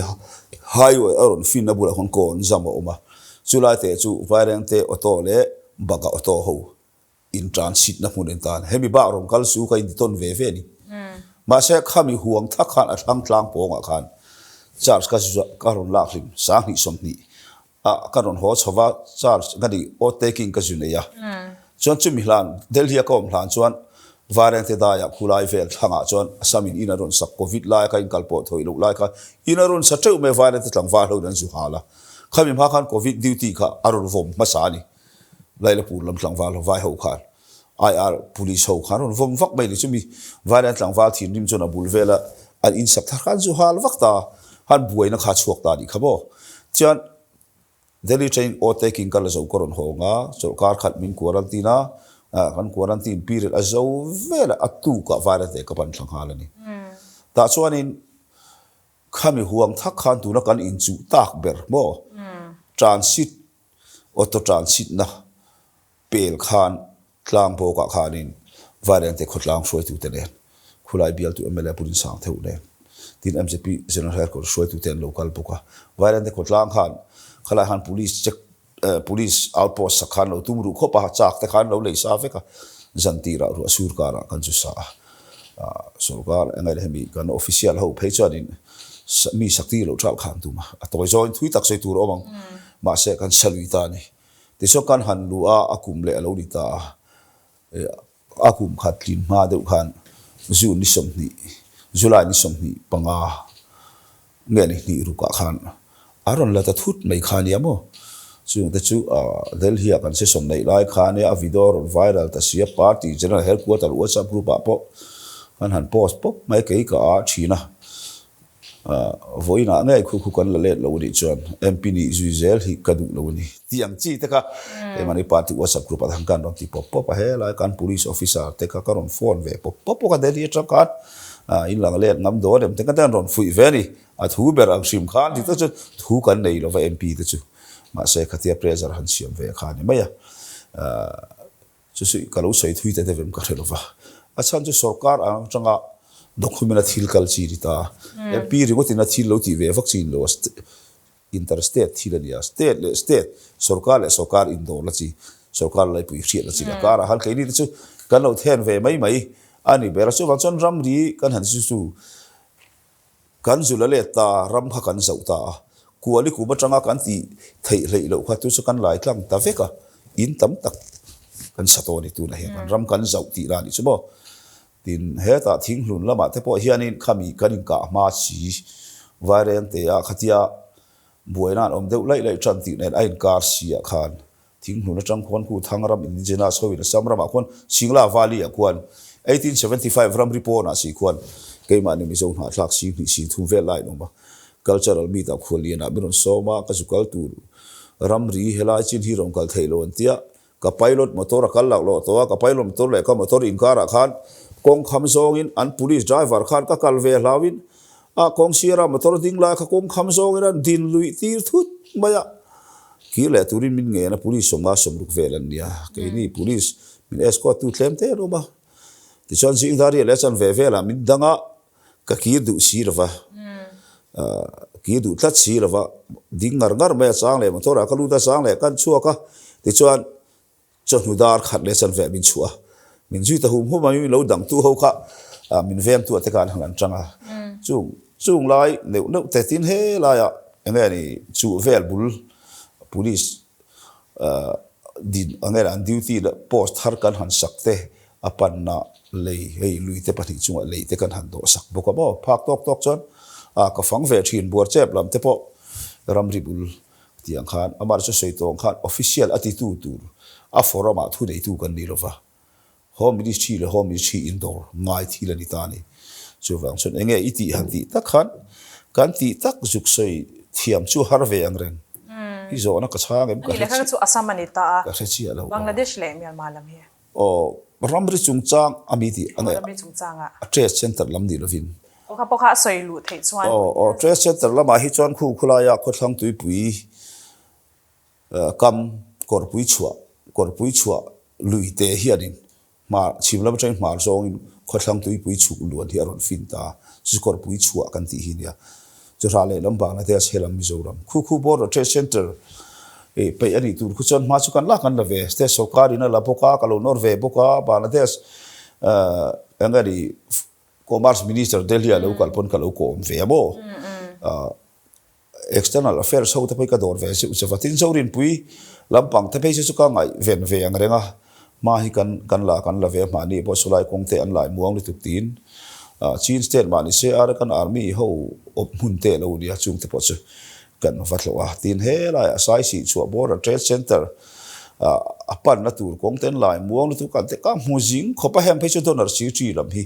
highway aron fin na bula hon kon zama oma chulai te chu violent te auto le baga auto ho in transit na hunen tan hemi ba rom kal su ka in ton ve ve ni ma se khami huang thak khan athang tlang ponga khan charge ka ron lak rim sang ni som ni ka ron ho chowa charge gadi o taking ka june ya chon chumi hlan delhi ka om hlan chuan variant te da ya khulai vel thanga chon Assamin ina ron sak covid lai ka in kalpo thoi lo lai ka ina ron sa treu me variant te tlang va lo dan zu hala khami ma khan covid duty kha aron vom masani laila pur lam tlang va lo vai ho khan IR police ho khan ron vom vak mai ni chumi variant tlang va thin rim chona bulvela an in sak thar khan zu hal vakta han buai na kha chuak ta ni khabo chan Delhi train o taking kala zo koron ho nga sarkar khat min quarantine kan quarantine period azo vela atu ka varate ka pan thlang halani ta chuanin khami huang thak khan tu na kan in chu tak ber mo transit auto transit na pel khan tlang po ka khanin variante khotlang shoi tu tene khulai bial tu MLA purin sang theu le tin MJP general ko shoi tu ten local buka variante khotlang khan khala han police check police outpost sakhan lo tumru kho pa chak te khan lo le sa fe ka zantira ru asur kara kan chu sa sarkar engai hemi kan official ho phechanin mi sakti lo thal khan tu ma atoi join thui tak sei tur omang ma se kan salui ta ni ti so kan han lu akum le lo ni ta akum khatlin ma de khan zu ni som ni zulai ni som ni panga nge ni ru ka khan aron la ta thut mai khani amo chu te chu Delhi kan se som nei lai khani a video viral ta sia party general headquarter WhatsApp group apo kan han post pop mai ke ka china voina ngai khu kan la le lo ni chuan MP ni zuizel hi kadu lo ni tiang chi te ka e mani party WhatsApp group a kan ron ti pop pop he lai kan police officer te ka karon phone ve pop pop ka Delhi tra kan in lang le ngam do dem te ka tan ron fui very at hu ber ang sim khan ti to chu thu kan nei lo va MP te chu ma se khatia pressure han siam ve khan ni maya chu su ka lo sei thui te vem ka relo va achan chu sarkar ang changa document thil kal chi rita MP rimot in thil lo ti ve vaccine lo interstate thil ania state sarkar indo la chi sarkar lai pui hriat la chi la kara hal kai ni chu kan lo then ve mai ani bera chu wang chon ram ri kan han chu kan zula le ta ram kha kan zau ta kuali ku batanga kan ti thei rei lo kha tu chu kan lai tlang ta veka in tam tak kan sato ni tu na he kan ram kan zau ti ra ni chu bo tin he ta thing hlun lama te po hianin khami kanin ka ma chi variant te a khatia buainan om deuh lai tran ti nen ain kar sia khan thing hlun atang khon ku thangram indigenous howin samram a khon singla valley a kwan 1875 ram ripona si kwan keima ni mizong ha thlak si ni si thu vel lai noma cultural meet up kholiana biron soma ka sukal tu ram ri hela chin hi rom kal thailo antia ka pilot motor kal lak lo to ka pilot motor le ka motor in kara khan kong kham zong in an police driver khan ka kal ve lawin kong sira motor ding la ka kong kham zong ran din lui tir thut maya ki le turin min nge na police songa somruk velan nia ke ni police min escort tu tlem te ro ba ti chon sing dari le chan ve vela min danga ka ki du sirwa ki du tlat sirwa ding ngar me chang le motor ka lu da chang le kan chua ka ti chon chon hu dar khat le chan ve min chua min zui ta hum ma mi lo dang tu ho kha min vem tu te kan hangan changa chung lai neu te tin he la ya enge ni chu vel bul police din enge an duty da post har kan han sakte apan na lei hei lui te pati chunga lei te kan han do sak boka bo phak tok chon ka fang ve thin bor chep lam te po ramri bul tiang khan amar cho sei tong khan official attitude tu a forama thu dei tu kan ni lova home ministry le home ministry indoor ngai thi la ni ta ni chu wang chon enge iti han ti tak khan kan ti tak juk sei thiam chu har ve ang reng hi zo na ka chang em ka ni le kha chu asam ani ta ka chi alo Bangladesh le Myanmar lam hi o ramri chung chang ami ti anga ramri chung changa trade center lam di lovin o kha pokha soi lu thei chuan o trade center lama hi chon khu khula ya kho thlang tui pui kam kor pui chua lui te hianin ma chimlam train mar zong in kho thlang tui pui chu luan hi aron fin ta su kor pui chua kan ti hi nia chu ra le lam bang na te helam mizoram khu bor trade center pe ani tur khu chon ma chu kan la kan la ve ste sokari na la boka ka lo nor ve boka Bangladesh angari commerce minister delhi lo kal pon ka lo ko ve mo external affairs ho ta pe ka dor ve se fatin zorin pui lampang ta pe su ka ngai ven ve ang renga ma hi kan la ve ma ni bo sulai kong te an lai muang lu tuk tin chin state ma ni se ar kan army ho op mun te lo dia chung te po chu kan vatlo a tin he la sai si chu border trade center apan na tur kong ten lai muang lu tu kan te ka mu jing khopa hem pe chu donor si chi lam hi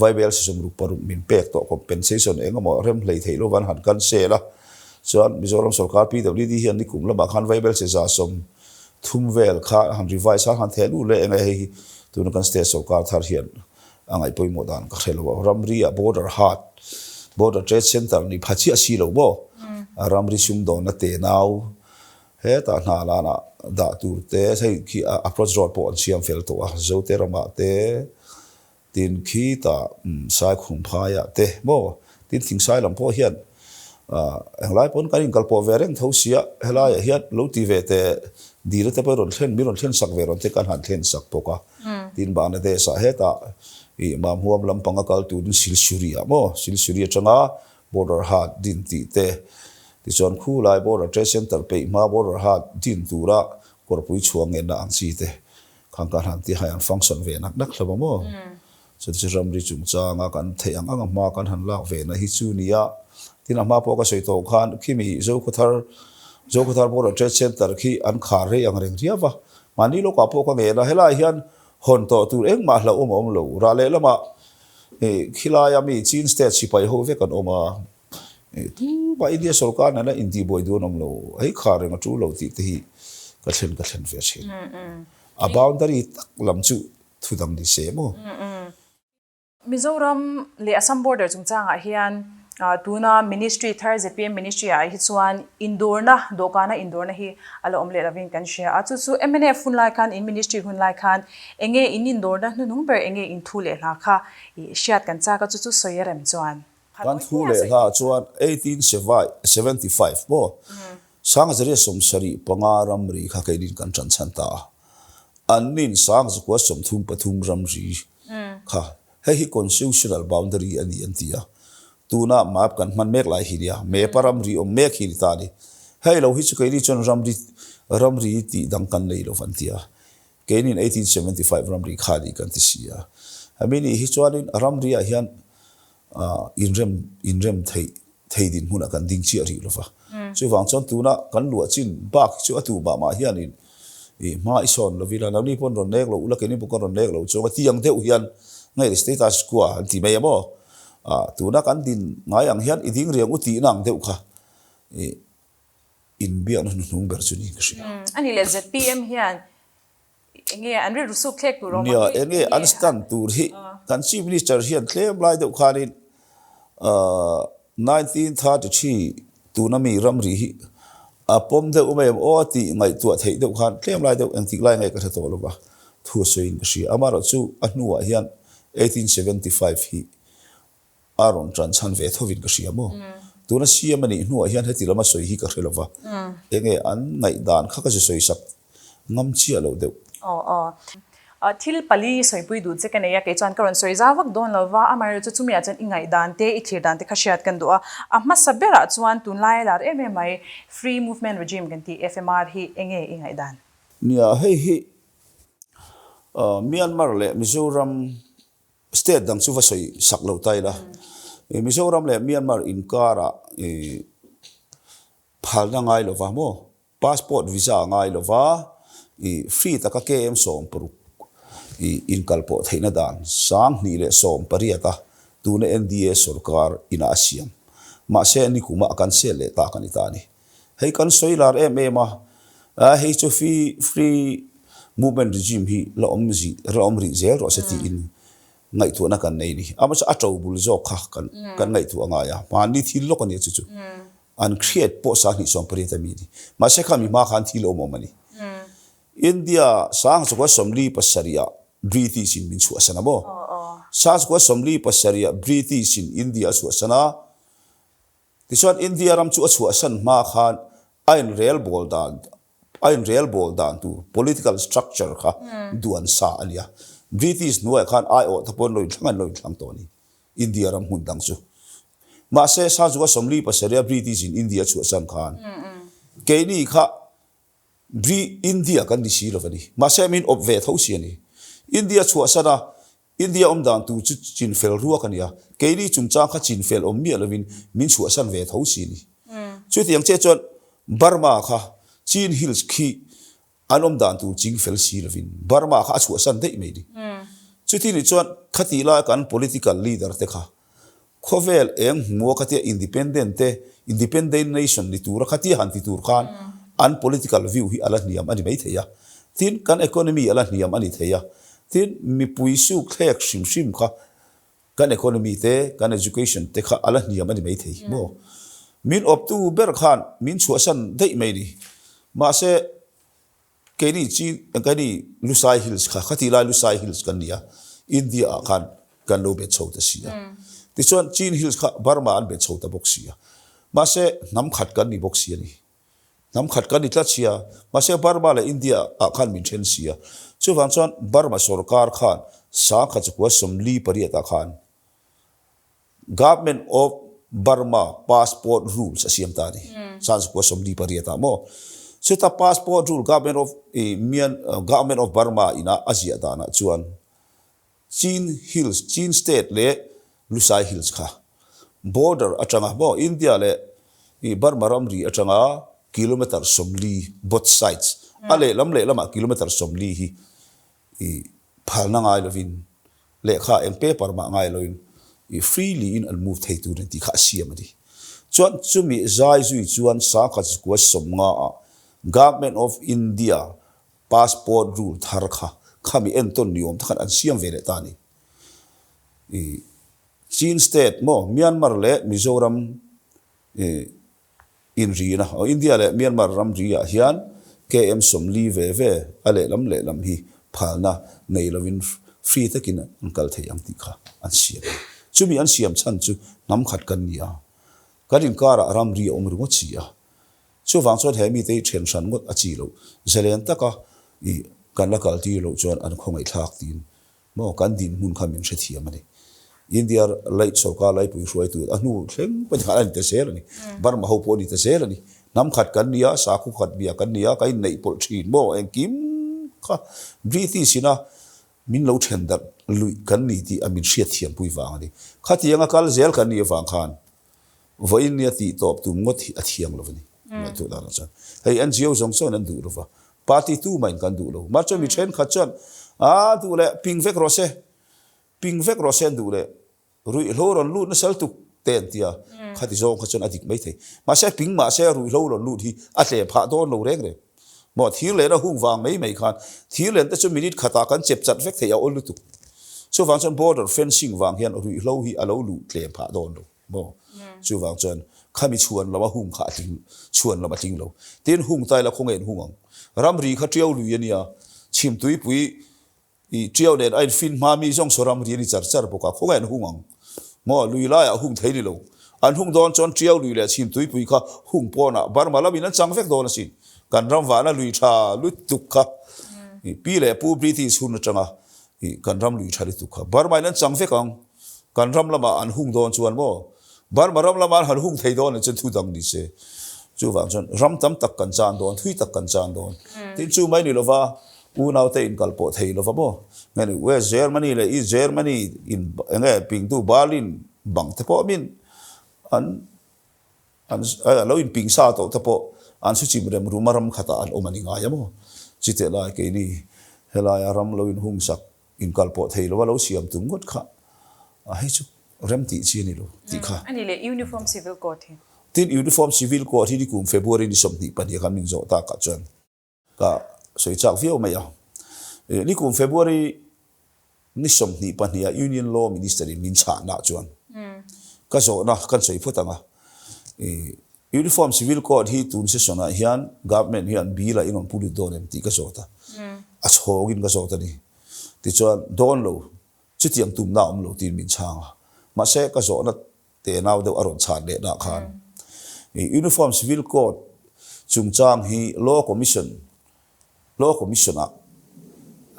viable system ru paru min pek to compensation engamo rem lei theilo van han kan se la chuan Mizoram sarkar PWD hian ni kum lama khan viable se za som thum vel kha han revise han thelu le enga hi tun kan state sarkar thar hian angai poi modan ka khelo ramri a border trade center ni phachi asi lo bo ramri sum do na te naw he ta na la na da tur te sai ki approach road po an siam fel to a zo te rama te tin khi ta sai khum phaya te mo tin thing sai lam po hian englai pon kan kal po vereng thosia hela hiat lo ti ve te dir te pa ron thlen sak ve ron te kan han thlen sak poka tin ba na de sa heta i mam huam lam panga kal tu din silsuria changa border hat din ti te ti chon khu lai border trade center pe ma border hat din tura korpui chuang en na ang chi te khang kan han ti hayan function ve nak hlaba mo so ti ramri chung changa kan thei ang ma kan han lak ve na hi chu nia tin ama po ka sei to khan khimi zo khuthar border trade center khi an khar re ang reng riawa mani lo ka po ka nge la hela hian hon to tu eng ma hla om lo ra le lama khila ya mi chin state sipai ho ve kan oma tu ba India sarkar na indi boy do nom lo ai khar reng tu lo ti hi ka thlen ve che a boundary tak lam chu thudang di se mo Mizoram le Assam border chung changa hian tuna ministry thar ZPM ministry a hi chuan indoor na dokana indoor na hi alo omle lavin kan share achu chu MNF hun lai khan in ministry hun lai khan enge in indoor na nu ber enge in thule la kha I shiat kan cha ka chu soyerem chuan kan thule la chuan 1875 bo sang jare somsari pangaram ri kha kai din kan chan chanta anin sang ko som thum pathum ram ri kha hi constitutional boundary ani antia tuna map kan man mek lai hiria me param ri om mek hi ta ni hei lo hi chu kai ri chon ramri ti dang kan nei lo vantia kenin 1875 ramri khadi kan ti sia amini hi chuanin ramri a hian inrem thei din huna kan ding chi ri lo fa chu wang chon tuna kan lua chin bak chu atu ba ma hianin ma ison lo vila ni pon ron nek lo ula keni pon ron nek lo chu tiang deu hian ngai status quo anti me mo tuna kan din ngai ang hian iding riang uti nang deu kha in biang nu ber chuni kshi ani le ZPM hian enge anri rusu khlek tu ro nia enge anstan tur hi kan chief minister hian claim lai deu khanin 1933 tu na mi ram ri hi a pom de umai o ti ngai tu thei de khan tlem lai de ang tik lai ngai ka tha to lo ba thu soin ka shi amaro chu anuwa hian 1875 hi aron tran chan ve thovin ka shi amo tu na si amani nuwa hian heti lama soi hi ka khelova enge an ngai dan kha ka soi sak ngam chi alo de thil pali soipui du che kan ya ke chan karon soi zawak don lova amar chu chumi achan ingai dan te ithir dan te khashiat kan do amma sabera chuan tun lai lar mmai free movement regime kan ti fmr hi enge ingai dan nia hei hi Myanmar le Mizoram state dang chu va soi sak lo tai la Mizoram le Myanmar in kara phal na ngai lova mo passport visa ngai lova free ta ka kem som pru in kalpo theina dan sang ni le som pariata tu ne NDA sarkar ina asiam ma se ni kuma kan se le ta kan itani hei kan soilar ma hei chu free movement regime hi la omri zel ro se ti in ngai tu na kan nei ni ama cha atau bul zo kha kan ngai tu anga ya ma ni thil lo kan ye chu an create po sa ni som pariata mi ni ma se kha mi ma khan thil o mo mani India sang so somli pasaria British in min chu asana bo sang so somli pasaria British in India chu asana tiswan India ram chu asan ma khan ain real bol dan tu political structure kha duan sa alia British no khan ai o thapon loi thlang to ni India ram hun dang chu ma se sang so somli pasaria British in India chu asan khan ke ni kha India kan disi lo vani ma se min ob ve tho si ani India chu asana India dan tu chin fel ruwa kan ya ke ni chung chang kha chin fel om mi lovin min chu asan ve tho si ni chu tiang che chon Burma kha Chin Hills khi anom dan tu ching fel si lovin Burma kha chu asan dei me ni chu ti ni chon khati la kan political leader te kha khovel eng mo khatia independent nation ni tur khati han ti tur khan an political view hi ala niam ani mai theya tin kan economy ala niam ani theya tin mi puisu khlek shim kha kan economy te kan education te kha ala niam ani mai thei mo min op tu ber khan min chuasan dei mai ni ma se keni chi kani Lusai Hills kha khati la Lusai Hills kan nia India khan kan lo be chho ta sia ti chon Chin Hills kha Burma an be chho ta box sia ma se nam khat kan ni box sia ni nam khat kan itla chia ma se Burma le India a khan min then sia chu wang chon Burma sarkar khan sa kha chukwa somli pariata khan government of Burma passport rules asiam ta ni sa chukwa somli pariata mo so ta passport rule government of Burma ina asia ta na chuan Chin state le Lusai Hills kha border atanga mo India le Burma ramri atanga kilometer somli both sides ale lama kilometer somli hi phalna ngai lovin le kha em paper ma ngai loin freely in and move thei tu ti kha siamadi chuan chumi zai zui chuan sa kha chukwa somnga government of India passport rule thar kha khami enton niom thakhan an siam vele tani Chin state mo Myanmar le Mizoram in rina o India le Myanmar ram ria hian KM somli ve ale lam hi phalna nei lovin free takin an kal thei ang ti kha an siam chumi an siam chan chu nam khat kan nia karin kara ram ri omru ngo chia chu wang chot he mi te chen san ngot achi lo zelen taka kan la kal ti lo chon an khongai thak tin mo kan din mun khamin she thiam ani India light soka lai pui ruai tu anu thleng pa khala ni te sel ni Burma ho po ni te sel ni nam khat kan nia sa khu khat bia kan nia kai nei pol thin mo en kim kha British ina min lo then dat lui kan ni ti amin hriat thiam pui wang ani khatianga kal zel kan ni wang khan voin ni ti top tu ngot hi athiang lo ni ma tu da cha hei NGO jong so nan du lo wa party tu main kan du lo ma cho mi chen khat chan du le ping vek rose du le rui loron lu na sal tu ten tia khati zong kha chon adik mai thei ma se ping ma se rui loron lu thi a tle pha don lo rek re mo thir le na hung wang mai khan thir len ta chu minute khata kan chep chat vek thei a ol tu so wang chon border fencing wang hian rui lo hi alo lu tle pha don lo บ่ชูวางจนข้ามีชวนเราว่าหุ่งขาจริงชวนเรามาจริงเราเตียนหุ่งตายแล้วคงเห็นหุ่งรำรีข้าเจียวลุยเนี่ยชิมตุยปุยเจียวเด่นไอ้ฟินมามีช่องสรำรีนี่จัดจัดปกคงเห็นหุ่งมั่วลุยไล่หุ่งไทยนี่เราอันหุ่งโดนจนเจียวลุยเลยชิมตุยปุยข้าหุ่งปอนะบาร์มาลาบินันจังเฟกโดนสิกันรำวานะลุยชาลุยตุกข้าปีเลยปูบริติสุนจังอ่ะกันรำลุยชาลุยตุกข้าบาร์มานั้นจังเฟกังกันรำละมาอันหุ่งโดนชวนบ่บาร์มารำละมาหันหุ่งไทยโดนจนทุดังดิเสจูวางจนรำตั้มตักกันจานโดนทุยตักกันจานโดนที่จูไม่นี่ละว่าอูน่าเตอินกัลโปไทยละว่าบ่งั้นเวสเยอรมนีเลยอีเยอรมนีอินเงี้ยปิงตูบาลินบังเทปอมินอันเราอินปิงซาโตเทปออันสุจิมเรมรูมารำขัดอันโอมันง่ายมั้งจิตเอลายกินี่เฮลายารำเราอินหุ่งสักอินกัลโปไทยละว่าเราเสียมตุ้งกดข้าให้จุเริ่มตีชีนี่ลูตีค่ะอันนี้เลยยูนิฟอร์มซิวิลโค้ดที่ยูนิฟอร์มซิวิลโค้ดที่กุมเฟบรุรีนี่สมนิปันยากันมิงโจตากัดจนก็สวยจากฟิวไม่ยาวนี่กุมเฟบรุรีนี่สมนิปันยายูเนียนลอมินิสเตอร์มินชาหน้าจวนก็โจนะกันสวยพุทธังอ่ะยูนิฟอร์มซิวิลโค้ดที่ตุนเซสนะเฮียนกัฟเมนเฮียนบีละอินอนพูดโดนเอ็มตีก็โจตาอัศโฮกินก็โจตานี่ที่จวนโดนโลจุดยังตุ่มน้ำโลตีนมินชางมาเสกก็โจนัดเตะน้าเดือดอารมณ์ชาเดะนักขันยูนิฟอร์มซิวิลโค้ดจุงจ้างฮีลอคอมมิชชั่นอ่ะ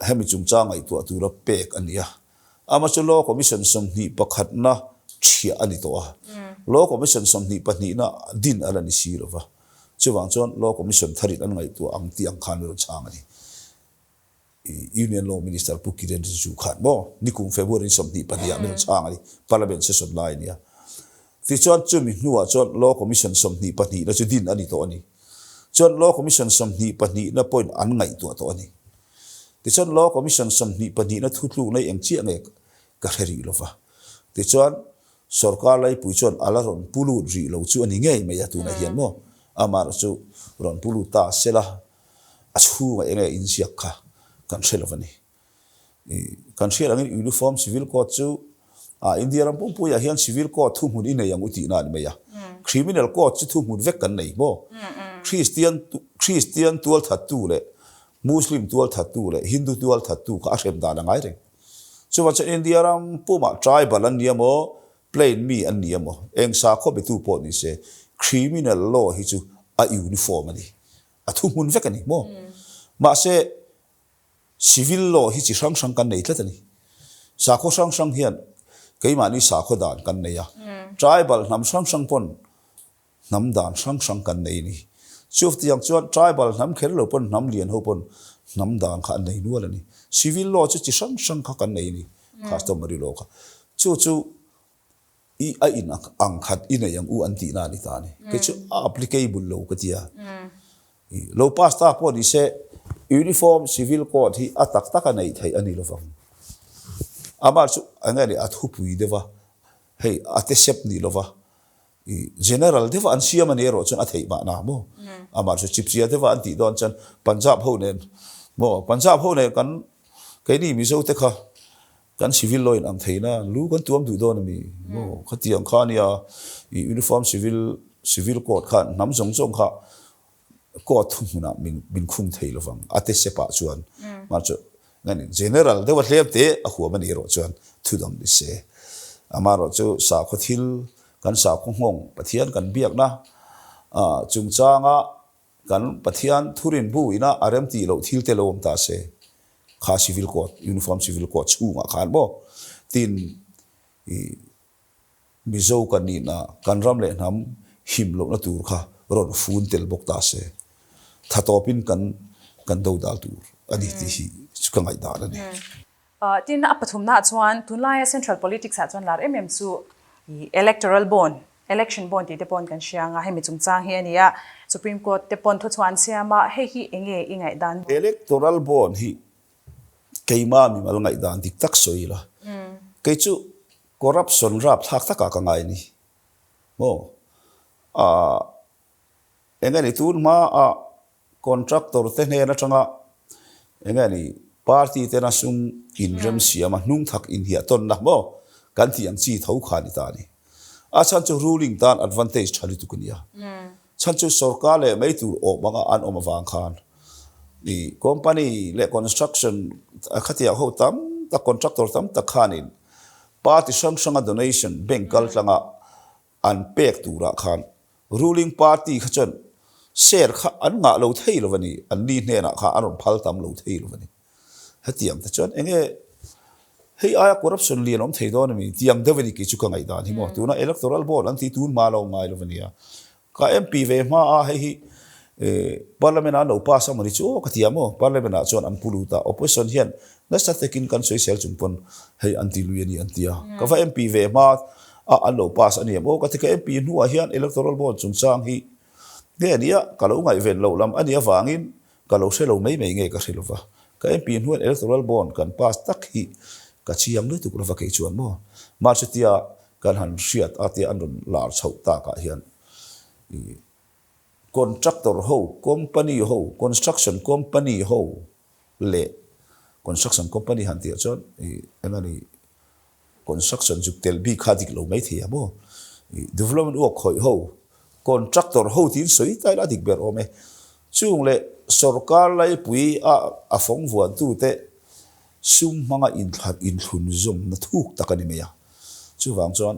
ให้มีจุงจ้างไอตัวตัวรับเป็กอันนี้อามาจะลอคอมมิชชั่นสมนิประคัดนะเชียอันนี้ตัวลอคอมมิชชั่นสมนิปนินะดินอะไรนี่สิหรอวะจะวางจนลอคอมมิชชั่นทาริดอันไงตัวอังตีอังคารเรื่องช่างอันนี้Union Law Minister Pukiren Ju Khan bo ni kum February somni padia men chang Parliament session line ya ti chon chumi nuwa chon Law Commission somni pani na chu din ani to ani chon Law Commission somni pani na point an ngai to ani ti chon Law Commission somni pani na thutlu nei eng chi nge ka khari lova ti chon sarkar lai pu chon alaron pulu ri lo chu ani ngai me ya tu na hian mo amar chu ron pulu ta sela achu nge in siak kha kan selavani kan selangin uniform civil code chu India ram pu ya hian civil code thu mun ine yang uti na me ya criminal code chu thu mun vek kan nei bo Christian tual thatu le Muslim tual thatu le Hindu tual thatu ka rem da ngai re chu wa India ram pu ma tribal an niam mo plain mi an niam mo eng sa kho be tu po ni se criminal law hi chu a uniform ani a thu mun vek ani mo ma se civil law hi chi sang sang kan nei tlatani sa kho sang sang hian keima ni sa kho dan kan nei ya tribal nam sang sang pon nam dan sang sang kan nei ni chuf tiang chuan tribal nam khel lo pon nam lian ho pon nam dan kha nei nu la ni civil law chu chi sang sang kha kan nei ni customary law kha chu I in ang khat ina yang u anti na ni ta ni ke chu applicable law ka tia law pass ta po ni se uniform civil code hi atak taka nei thai ani lovang amar chu angari athu pui deva hey ate sep ni lova general deva an siam ani ro chun athei ma na mo amar chu chipsia deva anti don chan punjab ho nen mo punjab ho ne kan ke ni mi zo te kha kan civil law in am theina lu kan tuam du don mi mo khatiang khania uniform civil code khan nam jong jong khaก็ทุ่งนะมินคุ้งเทลฟังอาเตเสปะชวนมาจุงั้น general เดี๋ยววันเลี้ยงเตะหัวมันนี่รอชวนทุดมดิเสอามารอจุสาขทิลกันสาขงงปะเทียนกันเบียกนะจุงจางะกันปะเทียนทุรินบุยนะอารมตีเราทิลเตลมตาเสคา civil code uniform civil code ชูงะขานบ่ตินมิโซกันนี่นะกันรำเล่นำหิมลงนะตูค่ะรอนฟูนเตลบกตาเสถ้าตอปินกันดูดาวตูอันนี้ที่สุขง่ายดาร์นี่ที่นับปฐมนาจวนทุนไล่ central politics จวนลาร์MMS electoral bond election bondที่เดปอนกันเชียงให้มีจุงจ้างเฮียนี่Supreme Court เดปอนทุกวันเสียมาให้ฮีเองง่ายดาน electoral bond ฮีเกี่ยมามีมาลง่ายดานดิกตักสวยละเกี่ยจู corruption รับทักทักกะง่ายนี่โมเองนี่ตูนมาcontractor เทนเนนะจังเองนี่ party เทนะซุงอินเรมเสียมานุ่งทักอินเหียต้นนะบ่กันที่ยังจีเท่าขานิตานี่ a chan chu ruling tan advantage thali tu kunia chan chu sarkar le mai tur ok banga an om awang khan ni company le construction khatia ho tam ta contractor tam ta khanin party sang donation bank kal tlanga an pek tura khan ruling party khachan share kha an nga lo thei lovani an ni hne na kha an phal tam lo thei lovani hatiam ta chon enge hei aya corruption li nom thei don mi tiang devani ki chu ka ngai dan hi mo tuna electoral board an ti tun ma lo ngai lovani ya ka mp ve ma a hei parliament an lo pass amani chu ka tiamo parliament a chon an puluta opposition hian na sa tekin kan social chumpon hei anti luani antia ka va mp ve ma a an lo pass ani mo ka tika mp nu a hian electoral board chung chang hi ne ania ka lo ngai ven lo lam ania wangin ka lo se lo mai nge ka silova ka mp nu electoral board kan pass tak hi ka chiang le tu ko va ke chuan mo ma chatia kan han riat atia an lar chho ta ka hian contractor ho company ho construction company ho le construction company han tia chon engani construction juk tel bi khadik lo mai thia mo development work khoi ho contractor ho tin soi tai la dik ber ome chung le sarkar lai pui a phong vuan tu te sum manga in thun zum na thuk takani meya chu wang chon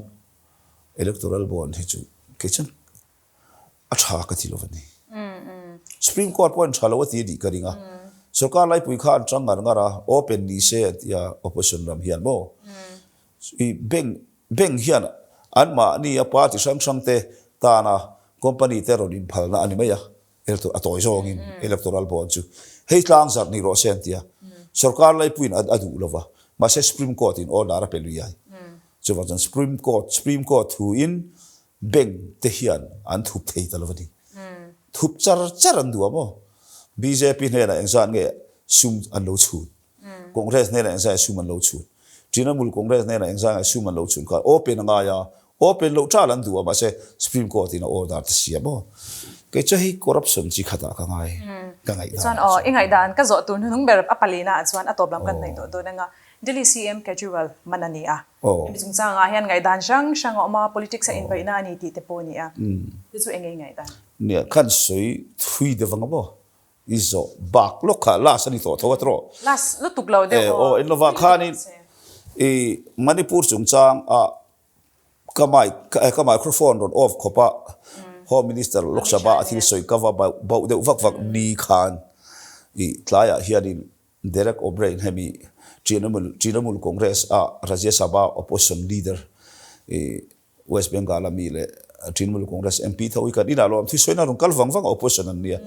electoral bond hi chu ke chan a tha ka thi lovani supreme court point chalo ti di karinga sarkar lai pui kha chang ngara open ni se ya opposition ram hian mo i beng hian an ma ni a party sang te ta na company terorin phal na ani meya elto atoi zong in electoral bond chu hei tlang zat ni ro sentia sarkar lai puin adu lova ma se supreme court in order a pelu yai chu wa jan supreme court thu in beng te hian an thup thei talovani thup char an duamo bjp ne na engsan nge sum an lo chu congress ne na engsan sum an lo chu Trinamool congress ne na engsan sum an lo chu ka open nga ya open lo tra lan duama se supreme court in order ta siamo ke chahi corruption chi khata ka ngai ka ngai chuan ingai dan ka zo tun hunung ber apalina chuan atoplam kan nei do nga Delhi CM casual manani a mi chung changa hian ngai dan sang oma politics a in vai na ani ti te poni a chu ngai dan nia kan soi thui de wanga bo izo bak lokha la sani to tro las lu tuklo de in lova khani manipur chung chang a ka microphone on off khopa home minister lok sabha athil soi cover ba de vak ni khan I tlaya hianin Derek O'Brien hemi Trinamool Congress a Rajya Sabha opposition leader West Bengal ami le Trinamool Congress MP thawi kan ina lom thi soina rong kalwang opposition an nia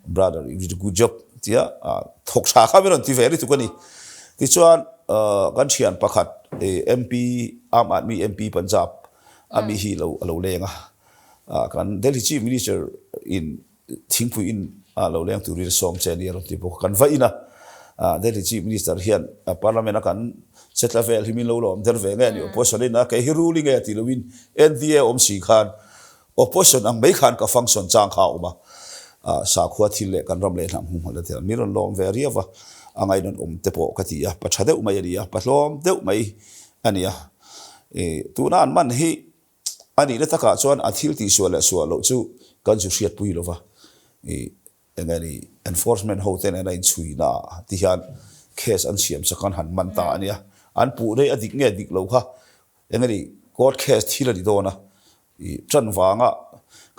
brother you did a good job tia thok sa kha beron ti very tu kani ti chuan kan thian pakhat MP Aam Aadmi MP Punjab ami hi lo lenga kan Delhi chief minister in thingpui in lo leng tu ri som chen ya ti bo kan vaina Delhi chief minister hian parliament kan setla vel himin lo lom der ve nge ni opposition na ke hi ruling e ti lowin NDA om si khan opposition ang mai khan ka function chang kha uma sa khwa thil le kan ram le nam hum hala te miron lom ve riawa angai non te po ka ti ya pachade umai ria patlom de umai ania tu nan man hi ani le taka chuan athil ti suala lo chu kan ju riat pui lova engani enforcement hoten and in chuina ti hian case an siam sakan han man ta ania an pu dei adik nge dik lo kha engani court case thila di dona tran wanga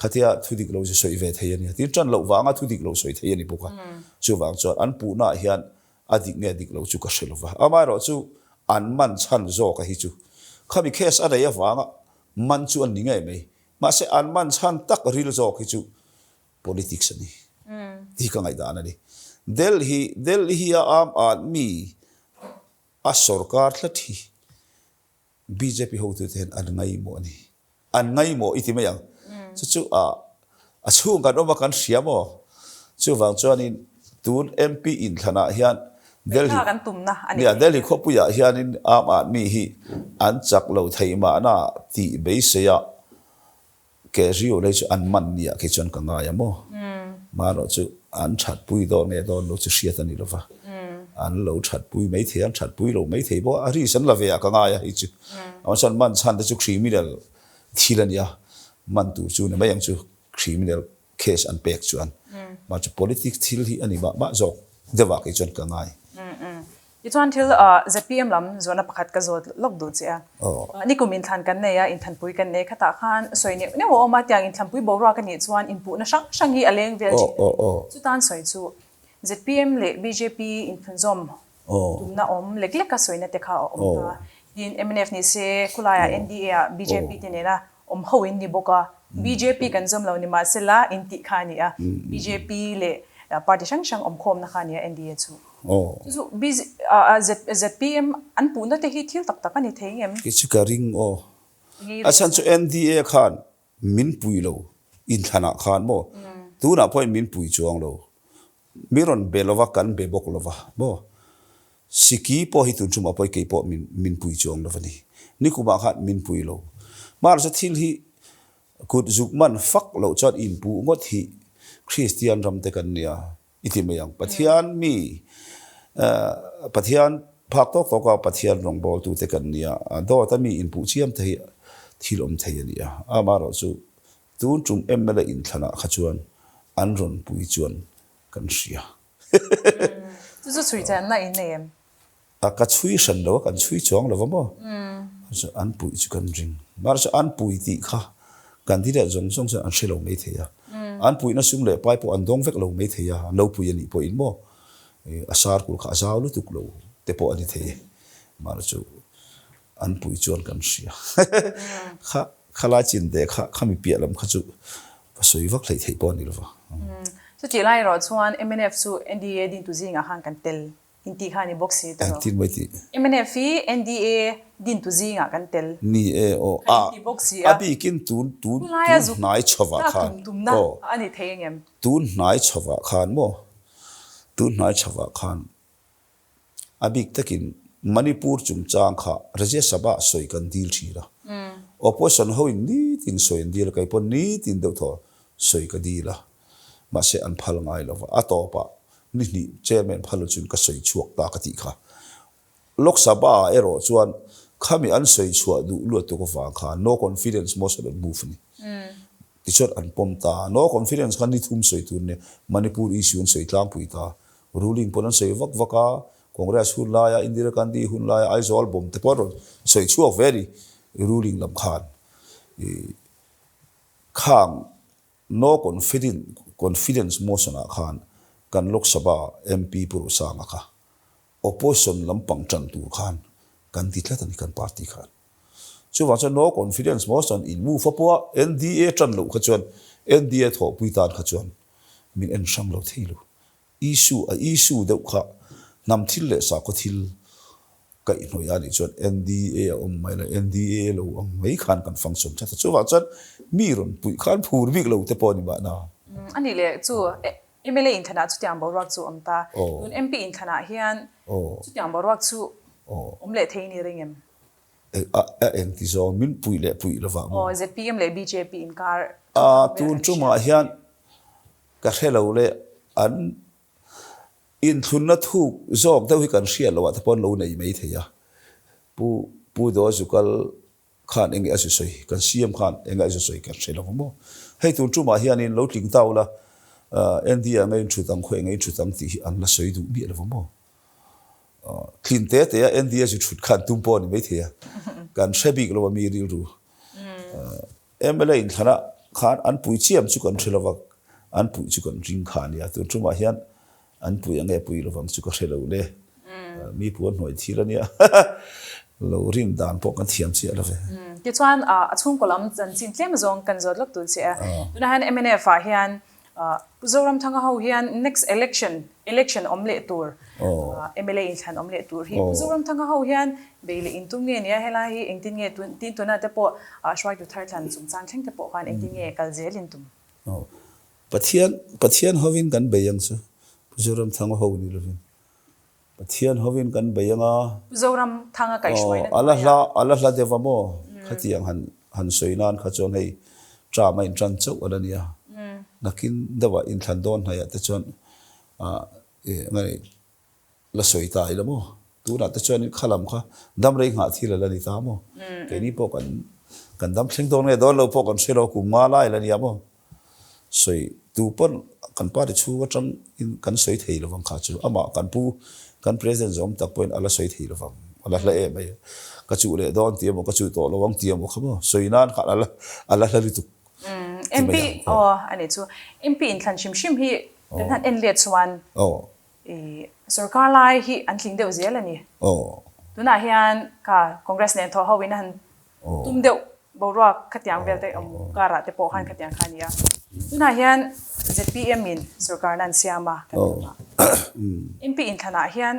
khatia thudik lo se soi ve thei ania ti tran lo wanga thudik lo soi thei ani buka chu wang chuan an pu na hian adik nge dik lo chu ka selova ama ro chu an man chan zo ka hi chu khami case ada ya wanga man chu an ningai mai ma se an man chan tak ril zo ki chu politics ani ti ka ngai dan ani Delhi Aam Aadmi a sarkar thlathi BJP ho tu ten an ngai mo iti mayang chu a chung kan oma kan siamo chu wang chuan in tun MP in thana hian Delhi kan tumna ani Delhi khopuya hian in Aam Aadmi hi an chak lo thei ma na ti be se ya ke rio le chu an man nia ke chon ka nga ya mo ma ro chu an that pui do ne do lo chu siat ani lova an lo that pui mai the an that pui lo mai the bo a ri san la ve ka nga ya hi chu an san man chan de chu 3 middle ทีละเนี่ยมันตัวจูเนี่ยไม่ยังจู criminal case อันเป็กจวนมาจู politics ทีละที่อันนี้บ้าจอกเดี๋ยวว่ากิจจนกันไงยี่ชวนที่ZPM ลำ zona ประคัดกระโดดลกดูเสียนี่กูมินทันกันเนี่ยอินทันปุยกันเนี่ยขตาขันสวยเนี่ยว่ามาที่อินทันปุยบอกว่ากันเนี่ยชวนอินปุนะช่างฮีอะไรเวลจีจุดนั้นสวยจู ZPM เล็ก BJP อินทันซอมตุ่มน่ะเล็กก็สวยเนี่ยแต่เขาตายิน MNF นี่เสกุลาย NDA BJP เนี่ยนะเขาอินนี่บอกว่า BJP กันซอมเรานี่มาเสละอินติขานี่BJP เล็กparty ช่างคมนะคะเนี่ย NDA จูso ZPM อันปูนแต่ที่ทิวตักนี่เทียมกิจการิงอาฉันจู NDA ขันมินปุยโลอินทนาขันโมตัวน่ะพอยมินปุยจวงโลมิรอนเบลวะกันเบบกลวะโมสิกีพอฮิตุนชุมอพอยเกยพอมินปุยจวงโลวะนี่กูบอกขันมินปุยโลมาร์จะทิลฮีกุดจุกมันฟักโลจอดอินปูงดฮีคริสเตียนรำเตกันเนี่ยอิติเมียงปะเทียนมีปะเทียนพักตกตกกับปะเทียนรองบอลตูเตกันเนี่ยดอตมีอินปูเชียมเทียที่ลมเทียเนี่ยมาเราจูตูนจุ่มMLAอินทนาขจวนอันรอนปุยจวนกันเสียจะช่วยจันน่ะอินเนี่ยก็ช่วยฉันแล้วกันช่วยจ้องแล้วมั้งจะอันปุยจกันจริงมาจะอันปุยตีค่ะกันที่เด็กจงส่งอันเชลไม่เทียอันปุยน่ะสุ่มเลยไปพออันดงเวกเราไม่เทียเราปุยนี่ปุยอินโมอาสาร์กุลข้าสาวลุตุกโลแต่พออันนี้เทียมาจูอันปุยจวนกันเสียข้าลาจินเด็กข้ามีเปียลำข้าจูสวยวักเลยเทียปอนี่หรอวะสุดที่ไล่รอชวน MNF สู่ NDA ดินตุซิงอ่ะห่างกันเตลอินตีข้านี่บ็อกซี่ตัว ทินไม่ตี MNF ฟี NDA ดินตุซิงอ่ะกันเตลนี่บ็อกซี่บีกินตูนนายชวะขานอันนี้เทียงเอ็มตูนนายชวะขานโมตูนนายชวะขานบีตะกินมณีปูร์จุมจางข้ารัชสภาสวยกันดีลชีระopposition เขาอินนี่ตินสวยดีลกันปนนี่ตินเดือดทอสวยกันดีละมาเสียอันพัลง่ายแล้วว่าต่อปะนี่เจอแมนพัลจุนก็สวยชั่วตากติค่ะลกสภาเอโรชวนข้ามีอันสวยชั่วดูลวดตัวก็ฟังค่ะ no confidence most of the move นี่ที่สุดอันปมตา no confidence กันนี่ทุ่มสวยตุนเนี่ยมณีปูร์ issue สวยกลางปุยตา ruling ปนันสวยวักCongress หุ่นลายอินดิรากันดีหุ่นลายไอซอลบอมแต่พอเราสวยชั่ว very ruling ลำคาญข้าง no confidence motion อาคารกันลกสภา MP ปุรุษามาค่ะ opposition ลำปังจันตูขานกันติดแล้วตอนนี้กัน party ขานช่วงวันจะ no confidence motion in move เพราะว่า NDA จันลุขจวน NDA ถอปุยตานขจวนมินเอ็นช่างเราที่รู้ issue เด็กค่ะนำทิลเลสากทิลก็อินโนยานิจวน NDA ไม่ละ NDA เราไม่ขันกันฟังสมชัดช่วงวันจะมีรุนปุยขันพูดวิกเราแต่ปอนี่บ้านะอันนี้เลยจู่MLA อินทนาจุดยังบรักจู่ตาตุน MP อินทนาเฮียนจุดยังบรักจู่เละเทนี่เรื่องเอ็นที่จะมินปุยเละปุยละว่าZPM เลย BJP อินการตุนจุมาเฮียนก็แค่เราเลยอันอินทุนนัดทุกจอกได้วิการเชียร์เราว่าถ้าพอนเราในไม่เทียผู้ดอสุกัลขานเองไอ้สุดสวยกันเสียมขานเองไอ้สุดสวยกันเชียร์เราผมให้ตุนจุมาเฮียนี่เราถึงเต้าละNDA ไงชุดตั้งคุยไงชุดตั้งที่อันละสวยดูมีอะไรผมคลินเตะแต่ NDA จะชุดขานตุ้มปอนไม่เทียกันเชบิกเราว่ามีรีรู้MLA อินทนะขานอันปุยเชียมชุกันเชียร์เราว่าอันปุยชุกันริงขานเนี่ยตุนจุมาเฮียนอันปุยยังไงปุยเราฟังสุขเสเราเลยมีปวดหน่อยทีละเนี่ยเราริมด่านพวกกันเทียมเสียแล้วเลยที่ชวนช่วงกลำจันทร์เที่ยมจงกันจดลักตัวเสียดูนะฮะ MNF เฮียนผู้จำทางเขาเฮียน next election อมเละตัว MLA อินชันอมเละตัวที่ผู้จำทางเขาเฮียนเบลอินตุ้งเงี้ยเนี่ยเฮล่าฮีเองตินเงี้ยตินตัวน่ะแต่พอช่วยดูทาร์ทันสมสารเช่นแต่พอความเองตินเงี้ยกัลเจลินตุ้มปะเทียนเขาวินกันไปยังซูผู้จำทางเขานี่เลยปะเทียนเขาวินกันไปยังผู้จำทางก็ช่วยนะอัลลาเดวามอขัดยังหันสวยนานขัดจนให้จาไม่จันเจ้าอะไรเนี่ยนักกินเดว่าอินทันโดนให้แต่จนไงละสวยตายแล้วมั้งตัวนั้นแต่จนขลังค่ะดำเริงหาที่ละนี่ตามมั้งแค่นี้พวกกัน กันดำเชิงตรงเนี่ยโดนเราพอกันเชื่อเรากุมาไล่แล้วเนี่ยมั้งสวยตูปนกันป้าที่ชูว่าจังกันสวยเที่ยวฟังข้าจูอามากันปูกันเพรสเซนต์จอมตักเป็นอะไรสวยเที่ยวฟังอะไรละเอ๋ไปกระจูเลยโดนเตียมกระจูโตระวังเตียมครับมั้งสวยนั่นขาดอะไรละลิตุMP อ๋ออันนี้จู MP อินทันชิมฮีเป็นทันเอ็นเลียดสวรรค์สรการไล่ฮีอันทิ้งเดียวเสียแล้วนี่ดูน่าเฮียนค่ะคอนเกรสเนี่ยทอเขาวินันตุ้มเดียวบอกว่าขัดยังเวลแต่การะแต่พอหันขัดยังขันยาดูน่าเฮียน ZPM มินสรการนั้นเสียมากันมา MP อินทันเฮียน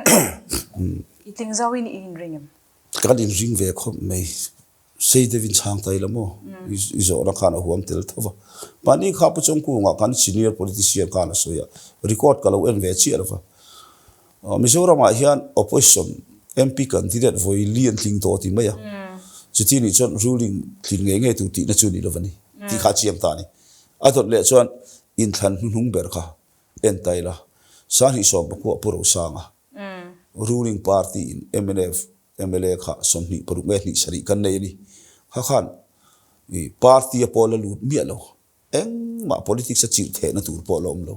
อีทิ้งเจ้าวินอินริงกันอินริงเวคไม่เสียดวินช่างไทยละมั้งอิจฉานักข่าวหัวมันเตลทัวปานนี้ข้าพเจ้ากูงากันซีเนียร์โพลิติเซียนกันนะสวยรีคอร์ดกันเราเอ็นเวชีละฟ้ามิโซรามาเฮียน opposition MP กันที่เด็ดไว้เลี้ยงทิ้งตัวที่ไม่อะจุดที่นี่จน ruling ทิ้งเงี้ยตุ่ที่นั่นจุดนี้ละวันนี้ที่ข้าเชียมตานี่อันตรเลยจนอินทันหุ่นเบอร์ค่ะเอ็นไตละสาธิตสอบพวกผู้รู้สางะ ruling party in MNF MLA ค่ะสมนิปรุเมนิสริกันในนี่ข้าขันparty พอละลุดเมียเราเอ็งมา politics จิตเทนตัวพอลมเรา